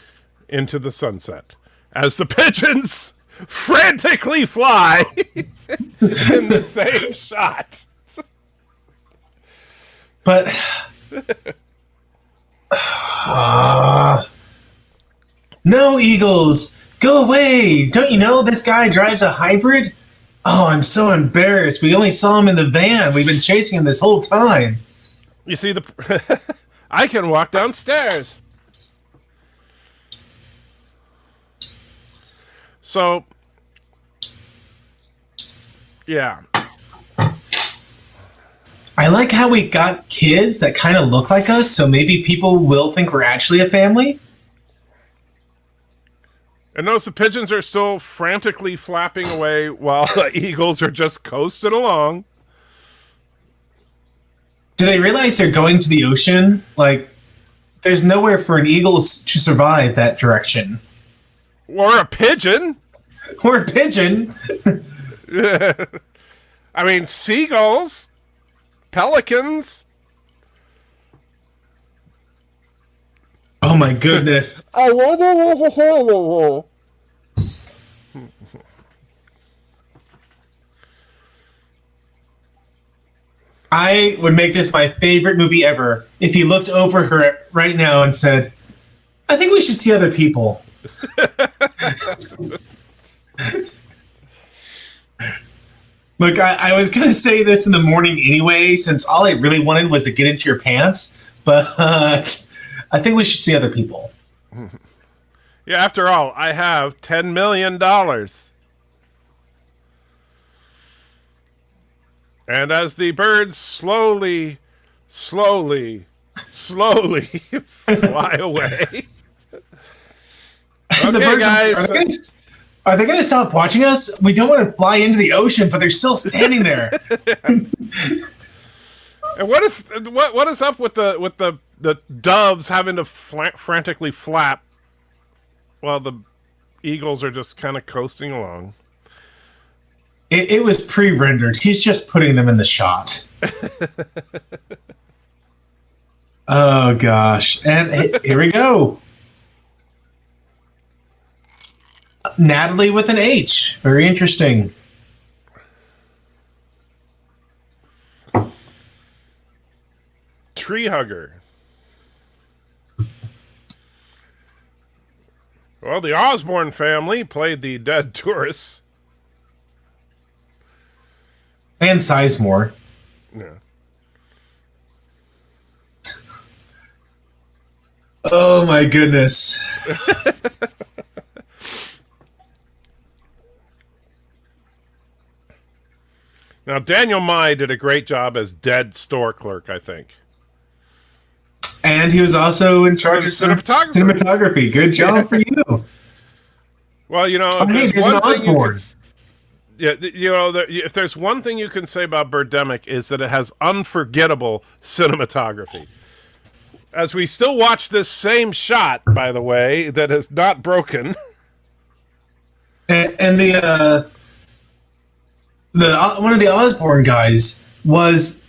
into the sunset as the pigeons frantically fly in the same shot. But no, eagles, go away. Don't you know this guy drives a hybrid? Oh, I'm so embarrassed. We only saw him in the van. We've been chasing him this whole time. You see, I can walk downstairs. So, yeah. I like how we got kids that kind of look like us, so maybe people will think we're actually a family. And notice the pigeons are still frantically flapping away while the eagles are just coasting along. Do they realize they're going to the ocean? Like, there's nowhere for an eagle to survive that direction. Or a pigeon. Or a pigeon. I mean, seagulls, pelicans. Oh my goodness. I would make this my favorite movie ever if he looked over her right now and said, I think we should see other people. Look, I was going to say this in the morning anyway, since all I really wanted was to get into your pants, but I think we should see other people. Yeah, after all, I have $10 million. And as the birds slowly fly away. Okay, birds, guys. Are they going to stop watching us? We don't want to fly into the ocean, but they're still standing there. And what is up with the doves having to frantically flap while the eagles are just kind of coasting along? It was pre-rendered. He's just putting them in the shot. Oh gosh! And here we go. Natalie with an H. Very interesting. Tree hugger. Well, the Osborne family played the dead tourists. And Sizemore. Yeah. Oh my goodness. Now, Daniel Mai did a great job as dead store clerk, I think. And he was also in charge of cinematography. Good job for you. Well, you know, there's an Osborne. If there's one thing you can say about Birdemic is that it has unforgettable cinematography. As we still watch this same shot, by the way, that is not broken. And the one of the Osborne guys was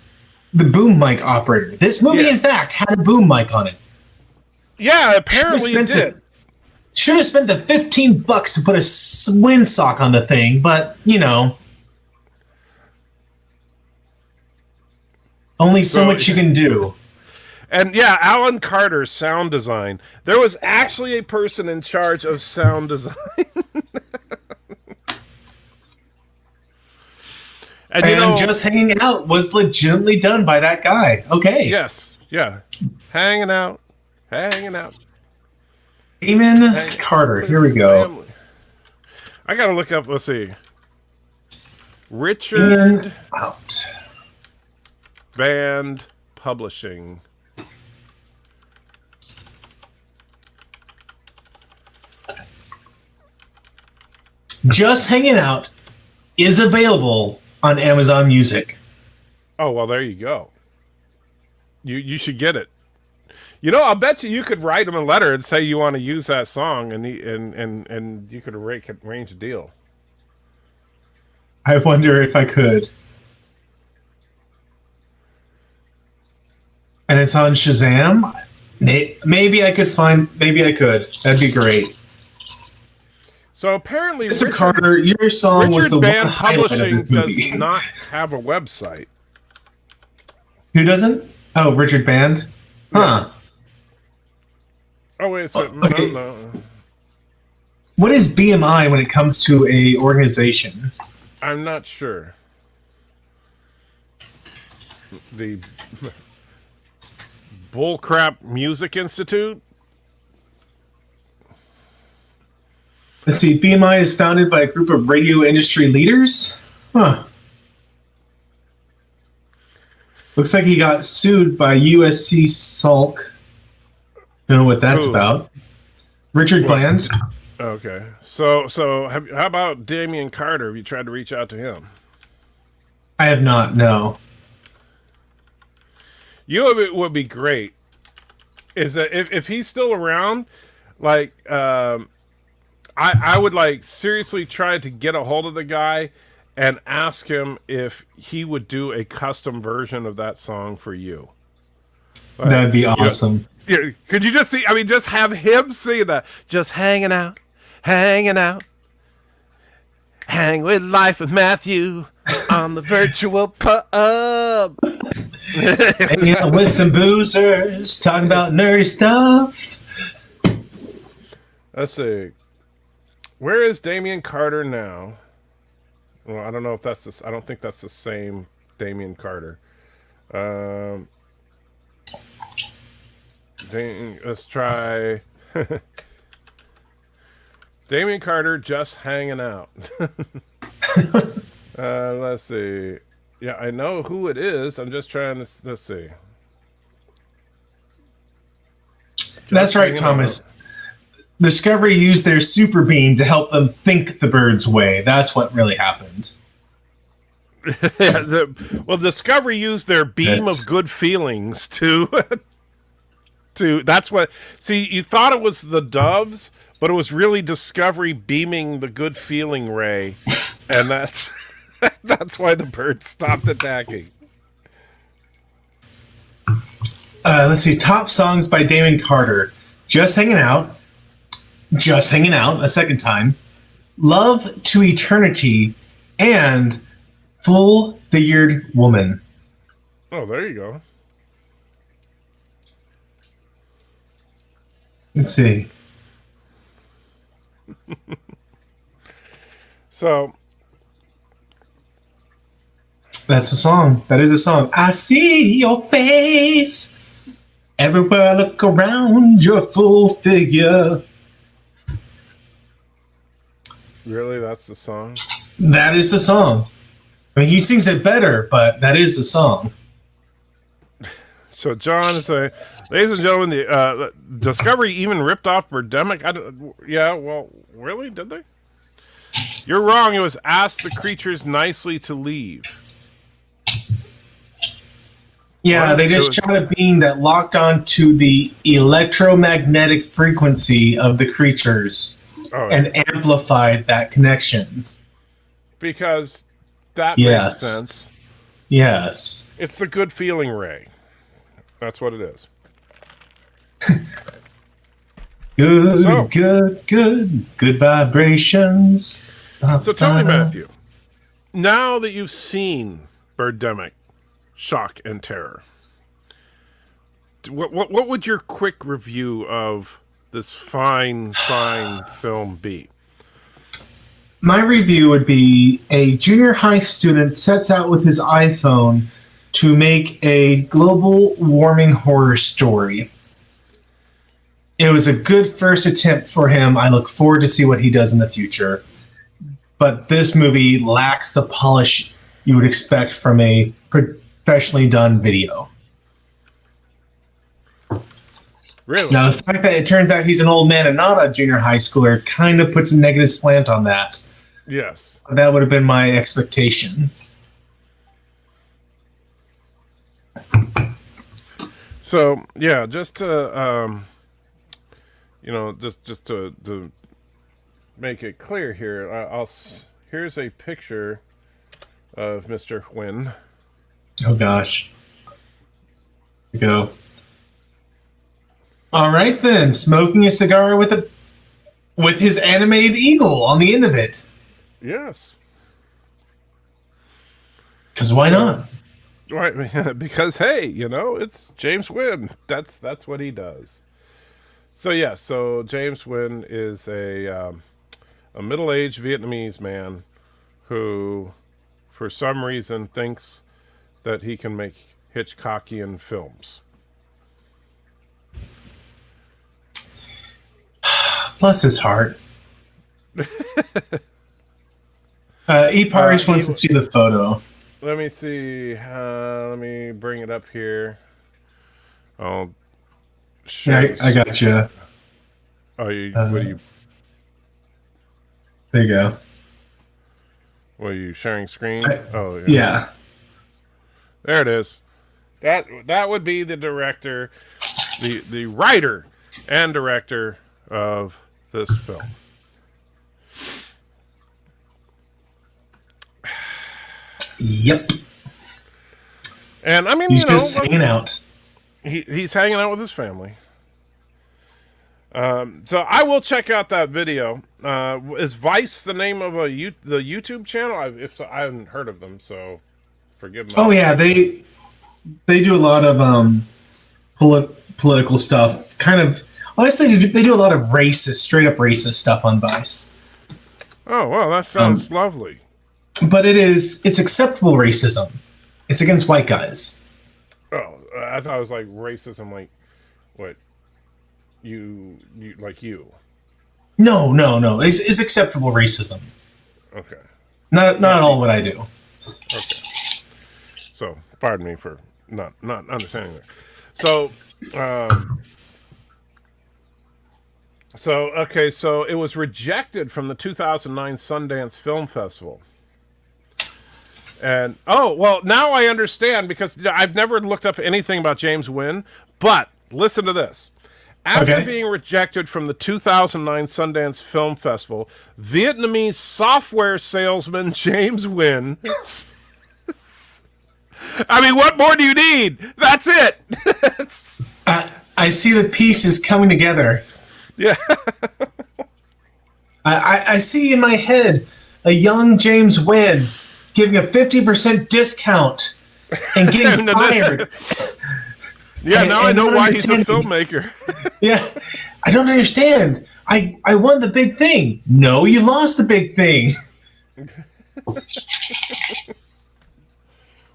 the boom mic operator. This movie, in fact, had a boom mic on it. Yeah, apparently it did. Should have spent the $15 to put a windsock on the thing, but you know, only so much you can do. And yeah, Alan Carter's sound design. There was actually a person in charge of sound design. And you know, Just Hanging Out was legitimately done by that guy. Okay. Yes. Yeah. Hanging out. Damon Carter. Here we go. Family. I gotta look up. Let's see. Richard Out. Band Publishing. Just Hanging Out is available on Amazon Music. Oh, well, there you go. You should get it. You know, I'll bet you could write him a letter and say you want to use that song, and you could arrange a deal. I wonder if I could. And it's on Shazam? Maybe I could find... Maybe I could. That'd be great. So apparently, Mr. Carter, your song was the Band one highlight Publishing of this movie. does not have a website. Who doesn't? Oh, Richard Band? Huh. Oh, wait a second. Okay. No. What is BMI when it comes to a organization? I'm not sure. The Bullcrap Music Institute? Let's see. BMI is founded by a group of radio industry leaders? Huh. Looks like he got sued by USC Salk. Don't know what that's about. Richard Bland. Okay. So how about Damian Carter? Have you tried to reach out to him? I have not, no. You know what would be great is that if he's still around, like, I would like seriously try to get a hold of the guy and ask him if he would do a custom version of that song for you. Like, that'd be awesome. Could you just see? I mean, just have him sing that. Just hanging out, hang with Life with Matthew on the virtual pub. Hanging out with some boozers, talking about nerdy stuff. Let's see. Where is Damian Carter now? Well, I don't know if that's this. I don't think that's the same Damian Carter. Let's try Damian Carter just hanging out. Let's see. Yeah, I know who it is. I'm just trying to. Let's see. That's right, Thomas. Discovery used their super beam to help them think the bird's way. That's what really happened. Yeah, Discovery used their beam of good feelings to that's what. See, you thought it was the doves, but it was really Discovery beaming the good feeling ray, and that's That's why the birds stopped attacking. Let's see. Top songs by Damon Carter. Just Hanging Out. Just Hanging Out, a second time. Love to Eternity. And Full Figured Woman. Oh, there you go. Let's see. So that's a song. That is a song. I see your face. Everywhere I look around, your full figure. really, that's the song? That is the song. I mean, he sings it better, but that is the song. So John is saying, ladies and gentlemen, the Discovery even ripped off Birdemic. Yeah, well, really? Did they? You're wrong. It was ask the creatures nicely to leave. Yeah, What? they just shot a beam that locked onto the electromagnetic frequency of the creatures and amplified that connection. Because that makes sense. Yes. It's the good feeling ray. That's what it is. Good vibrations. So tell me, Matthew, now that you've seen Birdemic, Shock and Terror, what would your quick review of this fine film be? My review would be a junior high student sets out with his iPhone to make a global warming horror story. It was a good first attempt for him. I look forward to see what he does in the future. But this movie lacks the polish you would expect from a professionally done video. Really? Now, the fact that it turns out he's an old man and not a junior high schooler kind of puts a negative slant on that. Yes. That would have been my expectation. So yeah, just to just to make it clear here, here's a picture of Mr. Huynh. Oh gosh. Here we go. All right then, smoking a cigar with his animated eagle on the end of it. Yes. Because why not? Right, because hey, it's James Huynh. That's what he does. So yeah, so James Huynh is a middle-aged Vietnamese man who, for some reason, thinks that he can make Hitchcockian films. Bless his heart. Paris wants to see the photo. Let me see. Let me bring it up here. I'll share. I got you. Oh, what are you? There you go. What are you sharing screen? Yeah. There it is. That would be the director, the writer and director of this film. Yep. And I mean, he's just hanging out. He's hanging out with his family. So I will check out that video. Is Vice the name of the YouTube channel? If so, I haven't heard of them, so forgive me. Oh yeah, they do a lot of political stuff. Kind of honestly, they do a lot of straight up racist stuff on Vice. Oh well, that sounds lovely. But it's acceptable racism. It's against white guys. Oh, I thought it was like racism, like what you like you. No. It's acceptable racism. Okay. Not all what I do. Okay. So, pardon me for not understanding that. So, so it was rejected from the 2009 Sundance Film Festival. And now I understand, because I've never looked up anything about James Huynh, but listen to this. After Okay. being rejected from the 2009 Sundance Film Festival, Vietnamese software salesman James Nguyen. I mean, what more do you need? That's it. I see the pieces coming together. Yeah. I see in my head a young James Wins giving a 50% discount and getting fired. Yeah, now I know not why he's a understanding. filmmaker. Yeah, I don't understand. I won the big thing. No, you lost the big thing.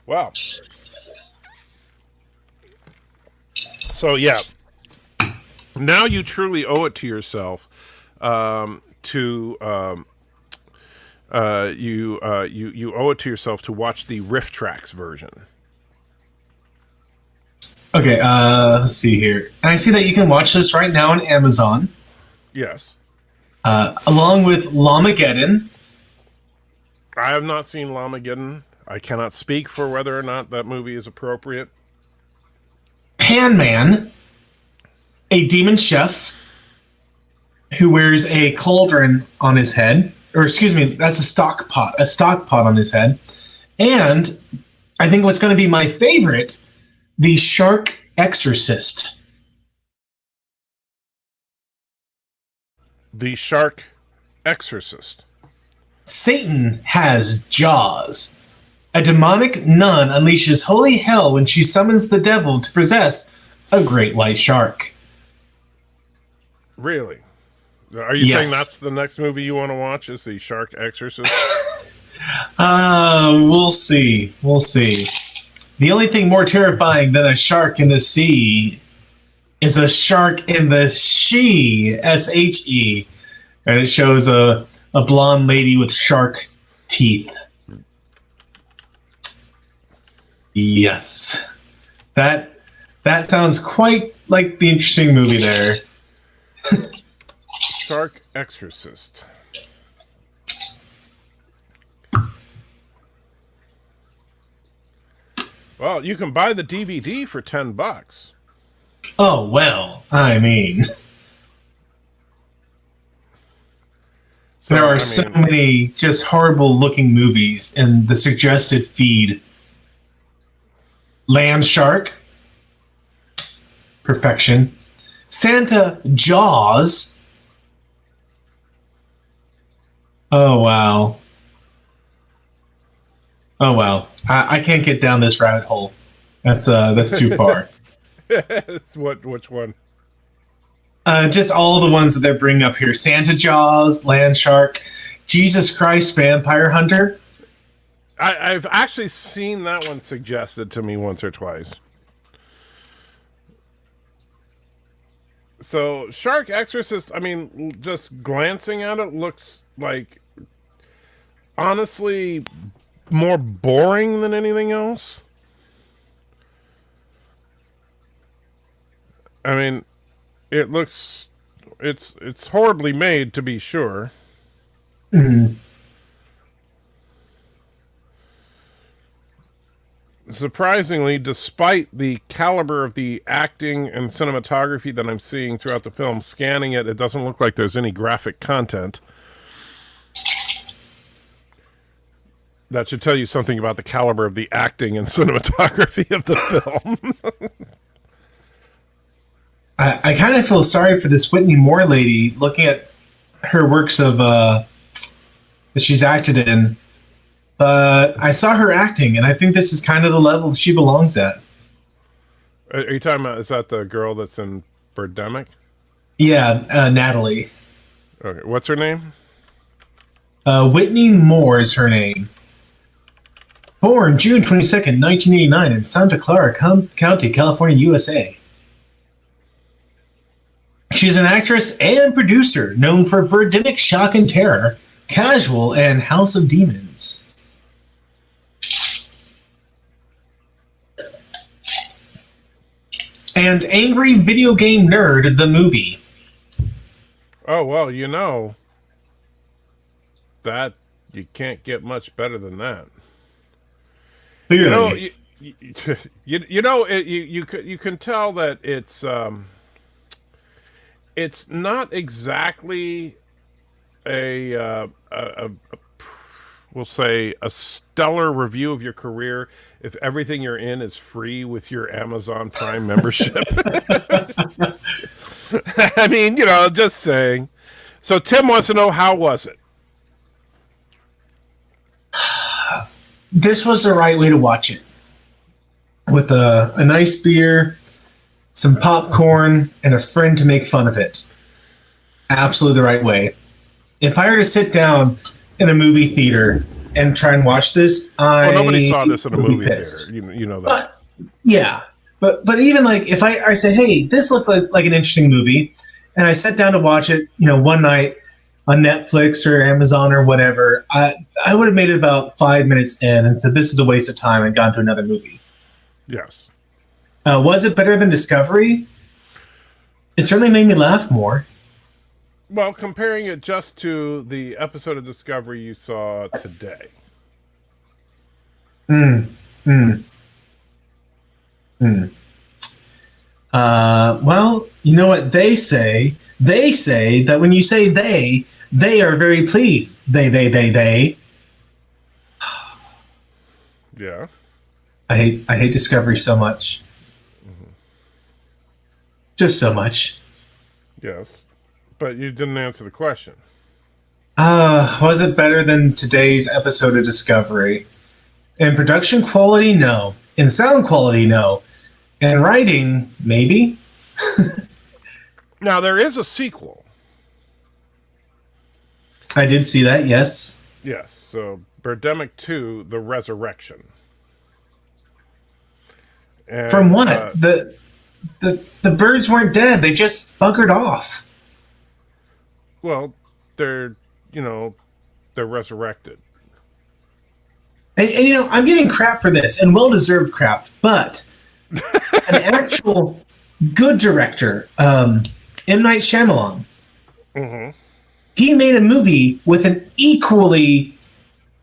Wow. So yeah, now you truly owe it to yourself you owe it to yourself to watch the riff tracks version. Okay, let's see here. And I see that you can watch this right now on Amazon, Yes, along with Lamageddon, I have not seen Lamageddon. I cannot speak for whether or not that movie is appropriate. Pan Man, a demon chef who wears a cauldron on his head, or excuse me, that's a stock pot on his head, and I think what's going to be my favorite, the Shark Exorcist. The Shark Exorcist. Satan has jaws. A demonic nun unleashes holy hell when she summons the devil to possess a great white shark. Really? Are you Yes. saying that's the next movie you want to watch? Is the Shark Exorcist? We'll see. We'll see. The only thing more terrifying than a shark in the sea is a shark in the she, S-H-E. And it shows a blonde lady with shark teeth. Yes. That sounds quite like the interesting movie there. Shark Exorcist. Well, you can buy the DVD for $10. Oh, well, I mean... So, there are I mean, so many just horrible looking movies in the suggested feed. Land Shark. Perfection. Santa Jaws. Oh, wow. Oh, wow. I can't get down this rabbit hole. That's too far. Which one? Just all the ones that they're bringing up here. Santa Jaws, Land Shark, Jesus Christ, Vampire Hunter. I've actually seen that one suggested to me once or twice. So, Shark Exorcist, I mean, just glancing at it, looks like, honestly, more boring than anything else. I mean, it looks, it's horribly made, to be sure. Mm. Surprisingly, despite the caliber of the acting and cinematography that I'm seeing throughout the film, scanning it, it doesn't look like there's any graphic content. That should tell you something about the caliber of the acting and cinematography of the film. I kind of feel sorry for this Whitney Moore lady looking at her works of that she's acted in. But I saw her acting, and I think this is kind of the level she belongs at. Are you talking about, is that the girl that's in Birdemic? Yeah, Natalie. Okay, what's her name? Whitney Moore is her name. Born June 22nd, 1989 in Santa Clara County, California, USA. She's an actress and producer known for Birdemic, Shock and Terror, Casual, and House of Demons. And Angry Video Game Nerd, the movie. Oh, well, you know, that, you can't get much better than that. Clearly. You know, you can tell that it's it's not exactly a we'll say a stellar review of your career if everything you're in is free with your Amazon Prime membership. I mean, just saying. So Tim wants to know, how was it? This was the right way to watch it. With a nice beer, some popcorn, and a friend to make fun of it. Absolutely the right way. If I were to sit down in a movie theater and try and watch this, nobody saw this in a movie pissed. theater. You know that. But even like if I say, hey, this looked like an interesting movie, and I sat down to watch it, one night on Netflix or Amazon or whatever, I would have made it about 5 minutes in and said, this is a waste of time, and gone to another movie. Yes. Was it better than Discovery? It certainly made me laugh more. Well, comparing it just to the episode of Discovery you saw today. Well, you know what they say? They say that when you say they are very pleased. They. Yeah. I hate Discovery so much. Just so much. Yes. But you didn't answer the question. Was it better than today's episode of Discovery? In production quality, no. In sound quality, no. In writing, maybe. Now, there is a sequel. I did see that, yes. Yes. So, Birdemic 2, The Resurrection. And, from what? The birds weren't dead. They just buggered off. Well, they're resurrected. And I'm getting crap for this, and well-deserved crap, but an actual good director, M. Night Shyamalan, he made a movie with an equally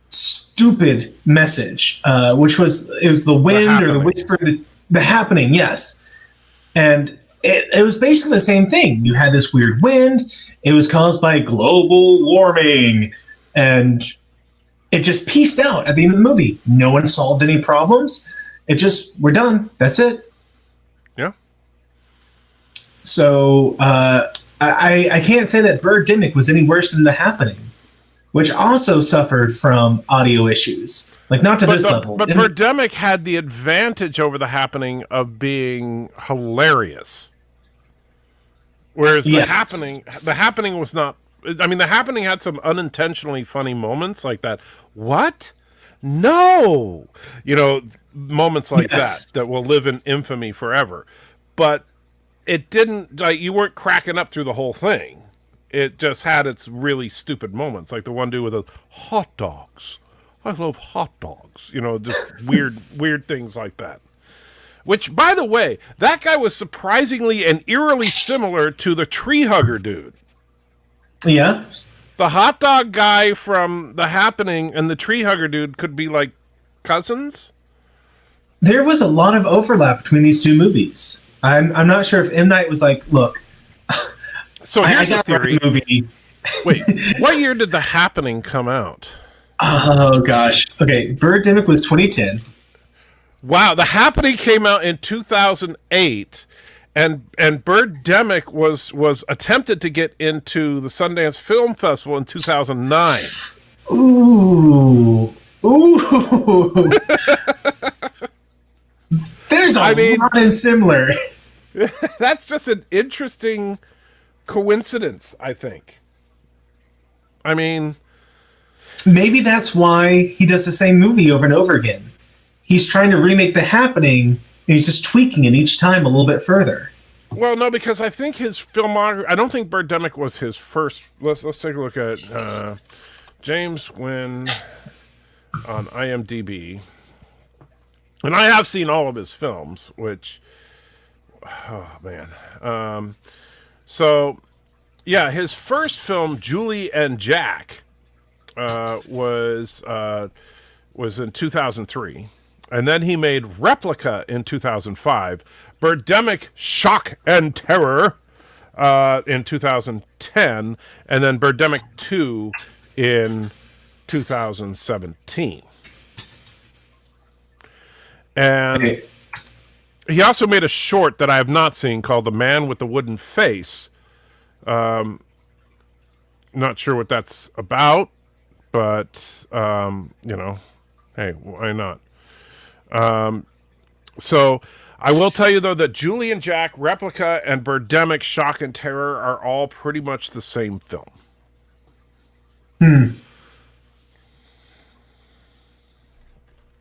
stupid message, which was the wind or the whisper, the happening, yes. And it was basically the same thing. You had this weird wind. It was caused by global warming. And it just pieced out at the end of the movie. No one solved any problems. It just, we're done. That's it. Yeah. So I can't say that Birdemic was any worse than The Happening, which also suffered from audio issues. Like, not to this level. But Birdemic had the advantage over The Happening of being hilarious. Whereas The Happening was not. I mean, The Happening had some unintentionally funny moments like that. What? No! Moments like that will live in infamy forever. But it didn't, you weren't cracking up through the whole thing. It just had its really stupid moments, like the one dude with the hot dogs. I love hot dogs. Just weird things like that. Which, by the way, that guy was surprisingly and eerily similar to the tree hugger dude. Yeah. The hot dog guy from The Happening and the tree hugger dude could be like cousins. There was a lot of overlap between these two movies. I'm not sure if M. Night was like, look. So here's the theory. Movie. Wait, what year did The Happening come out? Oh gosh. Okay, Birdemic was 2010. Wow, The Happening came out in 2008, and Birdemic was attempted to get into the Sundance Film Festival in 2009. Ooh. There's a lot in similar. That's just an interesting coincidence, I think. I mean, maybe that's why he does the same movie over and over again. He's trying to remake The Happening, and he's just tweaking it each time a little bit further. Well, no, because I think his filmography. I don't think Birdemic was his first. Let's take a look at James Wynn on IMDb, and I have seen all of his films. Which, oh man, so yeah, his first film, Julie and Jack, was in 2003. And then he made Replica in 2005. Birdemic, Shock and Terror in 2010, and then Birdemic 2 in 2017. And Hey, he also made a short that I have not seen called The Man with the Wooden Face. Not sure what that's about, but, hey, why not? So I will tell you, though, that Julie and Jack, Replica, and Birdemic Shock and Terror are all pretty much the same film.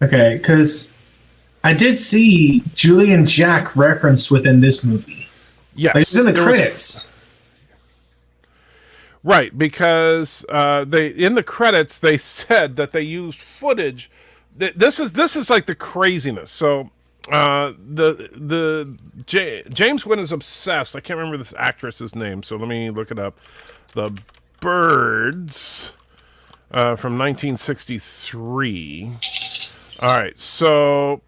okay, because I did see Julie and Jack referenced within this movie. Yes. Like, it's in the there was- credits. Right, because they in the credits they said that they used footage. This is like the craziness. So James Wynn is obsessed. I can't remember this actress's name, so let me look it up. The Birds from 1963. All right, so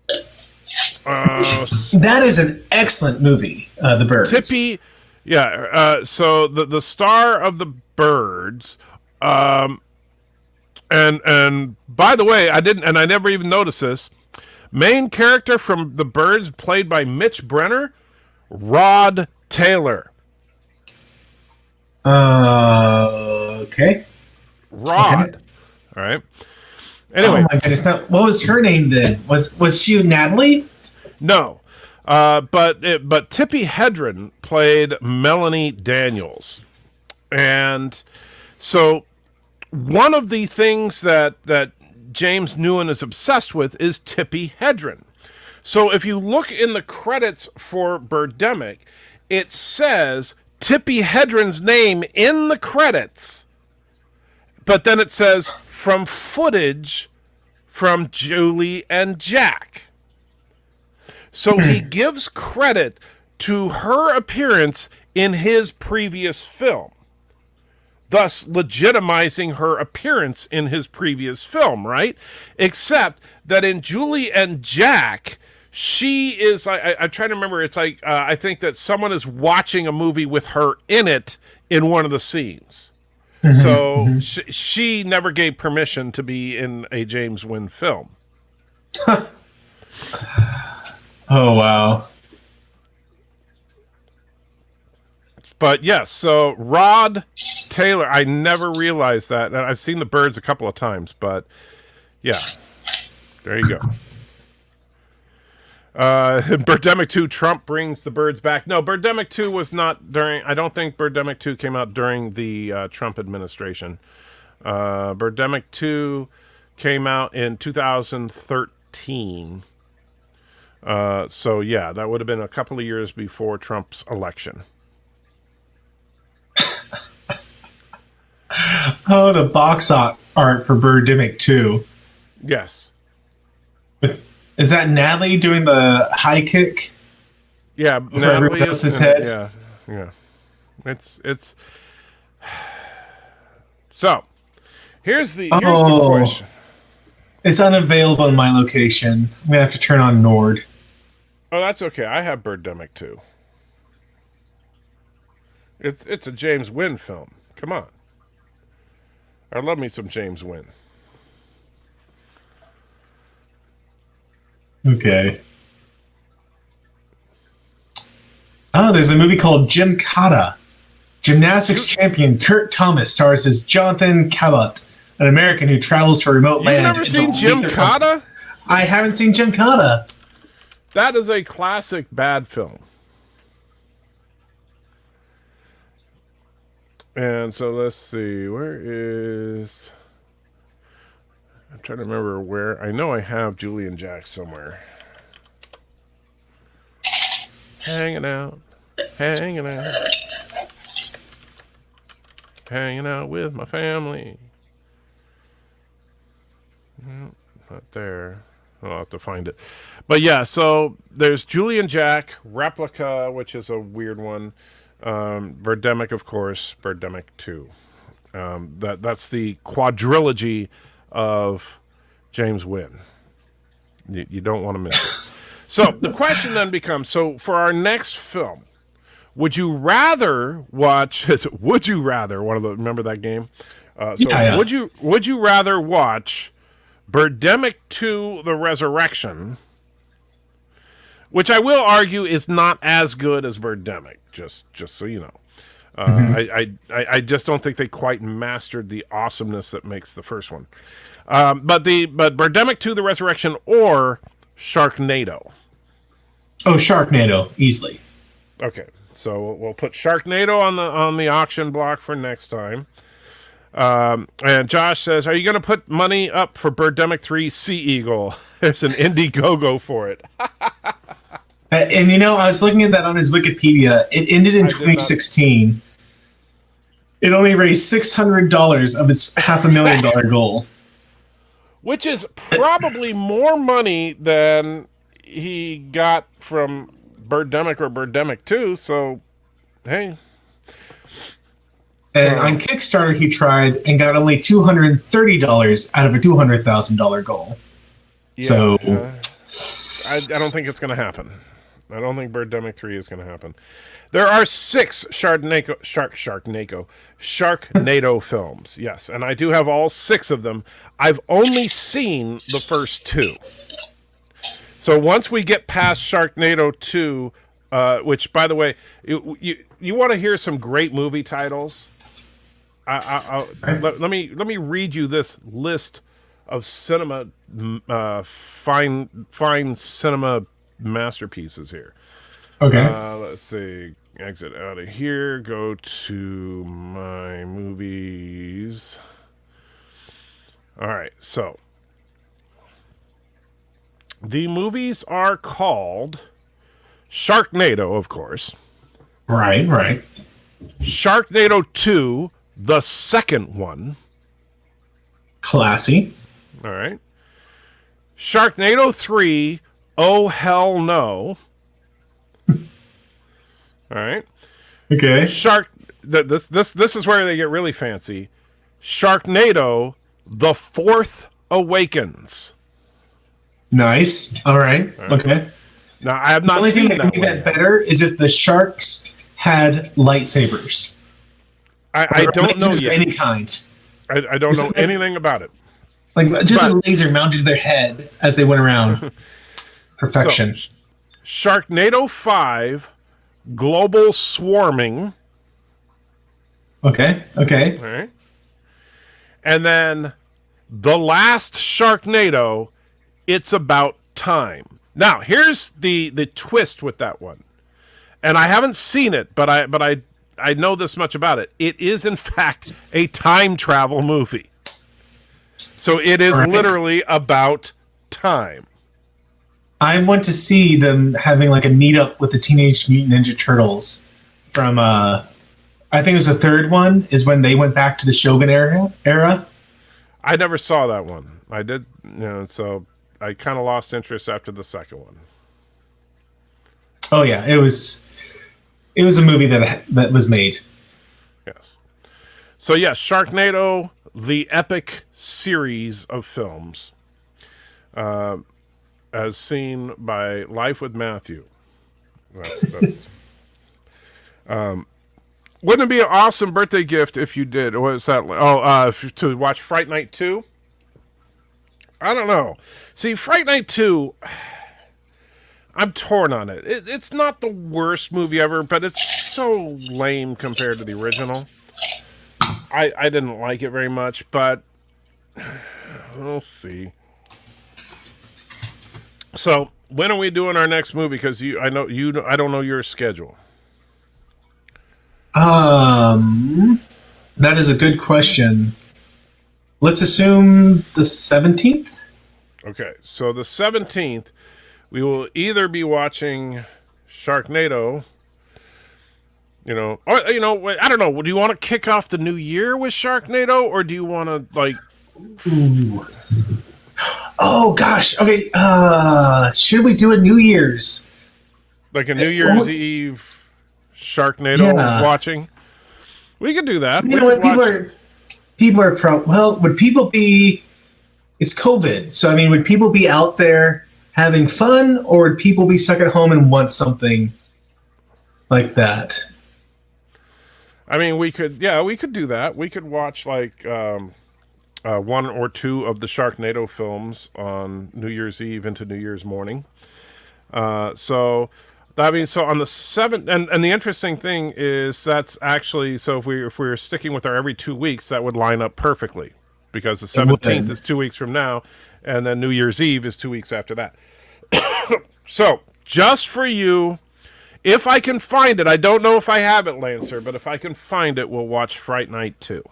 That is an excellent movie, The Birds. Tippy, yeah. So the star of the Birds, and by the way, I never even noticed this. Main character from the Birds, played by Mitch Brenner, Rod Taylor. Okay. Rod. Okay. All right. Anyway, Oh my goodness! Now, what was her name then? Was she Natalie? no. But Tippi Hedren played Melanie Daniels. And so one of the things that James Newen is obsessed with is Tippi Hedren. So if you look in the credits for Birdemic, it says Tippi Hedren's name in the credits, but then it says from footage from Julie and Jack. So he gives credit to her appearance in his previous film, thus legitimizing her appearance in his previous film, right? Except that in Julie and Jack, she is, I'm trying to remember, it's like, I think that someone is watching a movie with her in it in one of the scenes. So she never gave permission to be in a James Wynn film. Oh wow! But yes, so Rod Taylor, I never realized that. And I've seen the Birds a couple of times, but yeah, there you go. Birdemic 2, Trump brings the Birds back. No, Birdemic 2 was not during, I don't think Birdemic 2 came out during the Trump administration. Birdemic 2 came out in 2013. So yeah, that would have been a couple of years before Trump's election. Oh, the box art for Birdemic 2. Yes. Is that Natalie doing the high kick? Yeah, everyone Natalie is else's in head? it. Yeah. It's so here's the question. It's unavailable in my location. I'm gonna have to turn on Nord. Oh, that's okay. I have Birdemic 2. It's a James Wynn film. Come on. I love me some James Wynn. Okay. Oh, there's a movie called Gymkata. Gymnastics champion Kurt Thomas stars as Jonathan Cabot, an American who travels to a remote You've land. never seen Gymkata? I haven't seen Gymkata. That is a classic bad film. And so let's see, where is... I'm trying to remember where. I know I have Julie and Jack somewhere. Hanging out with my family. Not there. I'll have to find it. But yeah, so there's Julie and Jack, Replica, which is a weird one. Birdemic, of course, Birdemic 2. That's the quadrilogy of James Wynn. You don't want to miss it. So the question then becomes, so for our next film, Would you rather watch? Would you rather remember that game? Yeah. Would you rather watch Birdemic 2: The Resurrection, which I will argue is not as good as Birdemic, just so you know. I just don't think they quite mastered the awesomeness that makes the first one. But Birdemic 2: The Resurrection or Sharknado. Oh, Sharknado, easily. Okay, so we'll put Sharknado on the auction block for next time. And Josh says, "Are you going to put money up for Birdemic 3 Sea Eagle? There's an Indiegogo for it." And I was looking at that on his Wikipedia. It ended in 2016. It only raised $600 of its $500,000 goal, which is probably more money than he got from Birdemic or Birdemic 2. So, hey. And on Kickstarter, he tried and got only $230 out of a $200,000 goal. Yeah, so, I don't think it's going to happen. I don't think Birdemic 3 is going to happen. There are 6 Sharknado films, yes, and I do have all 6 of them. I've only seen the first 2. So once we get past Sharknado 2, which, by the way, you want to hear some great movie titles? Let me read you this list of cinema, fine cinema masterpieces here. Okay. Let's see. Exit out of here. Go to my movies. All right. So the movies are called Sharknado, of course. Right. Sharknado 2, the second one. Classy. All right. Sharknado 3, oh hell no. All right. Okay. This is where they get really fancy. Sharknado, The Fourth Awakens. Nice. All right. Okay. Now I have not the only seen thing that can make that better is if the sharks had lightsabers. I don't know yet. Any kind. I don't know anything about it. Like just a laser mounted to their head as they went around. Perfection. So, Sharknado 5, Global Swarming. Okay. All right. And then the last Sharknado, It's About Time. Now, here's the twist with that one. And I haven't seen it, but I know this much about it. It is, in fact, a time travel movie. So it is literally about time. I want to see them having like a meetup with the Teenage Mutant Ninja Turtles from, I think it was the third one, is when they went back to the Shogun era. I never saw that one. I did, so I kind of lost interest after the second one. Oh yeah, it was a movie that was made. Yes. So yes, Sharknado, the epic series of films, as seen by LifeWithMatthew. That's wouldn't it be an awesome birthday gift if you did? What is that? To watch Fright Night 2? I don't know. See, Fright Night 2, I'm torn on it. It's not the worst movie ever, but it's so lame compared to the original. I didn't like it very much, but we'll see. So, when are we doing our next movie? Because I don't know your schedule. That is a good question. Let's assume the 17th. Okay, so the 17th, we will either be watching Sharknado, or I don't know. Do you want to kick off the new year with Sharknado, or do you want to Ooh. Oh gosh. Okay. Should we do a New Year's? Like a New Year's Eve Sharknado watching? We could do that. You know what? People are would people be? It's COVID, so I mean, would people be out there having fun, or would people be stuck at home and want something? like that. I mean, we could do that. We could watch like one or two of the Sharknado films on New Year's Eve into New Year's morning. So on the 7th, and the interesting thing is that's actually, so if we were sticking with our every 2 weeks, that would line up perfectly, because the 17th is 2 weeks from now, and then New Year's Eve is 2 weeks after that. So just for you, if I can find it, I don't know if I have it, Lancer, but if I can find it, we'll watch Fright Night 2.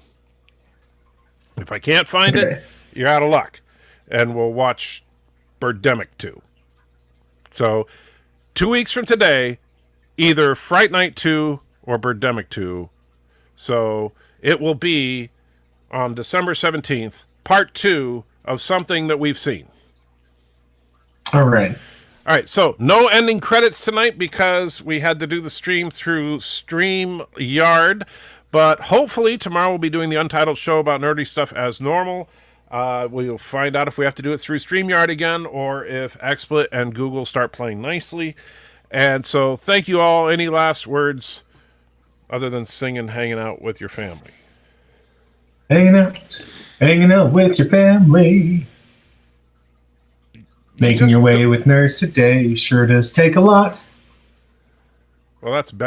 If I can't find it, you're out of luck, and we'll watch Birdemic 2. So 2 weeks from today, either Fright Night 2 or Birdemic 2. So it will be on December 17th, part 2 of something that we've seen. All right. All right, so no ending credits tonight because we had to do the stream through StreamYard. But hopefully tomorrow we'll be doing the Untitled show about nerdy stuff as normal. We'll find out if we have to do it through StreamYard again or if XSplit and Google start playing nicely. And so thank you all. Any last words other than singing, hanging out with your family? Hanging out with your family. Making your way with Nurse today sure does take a lot. Well, that's better.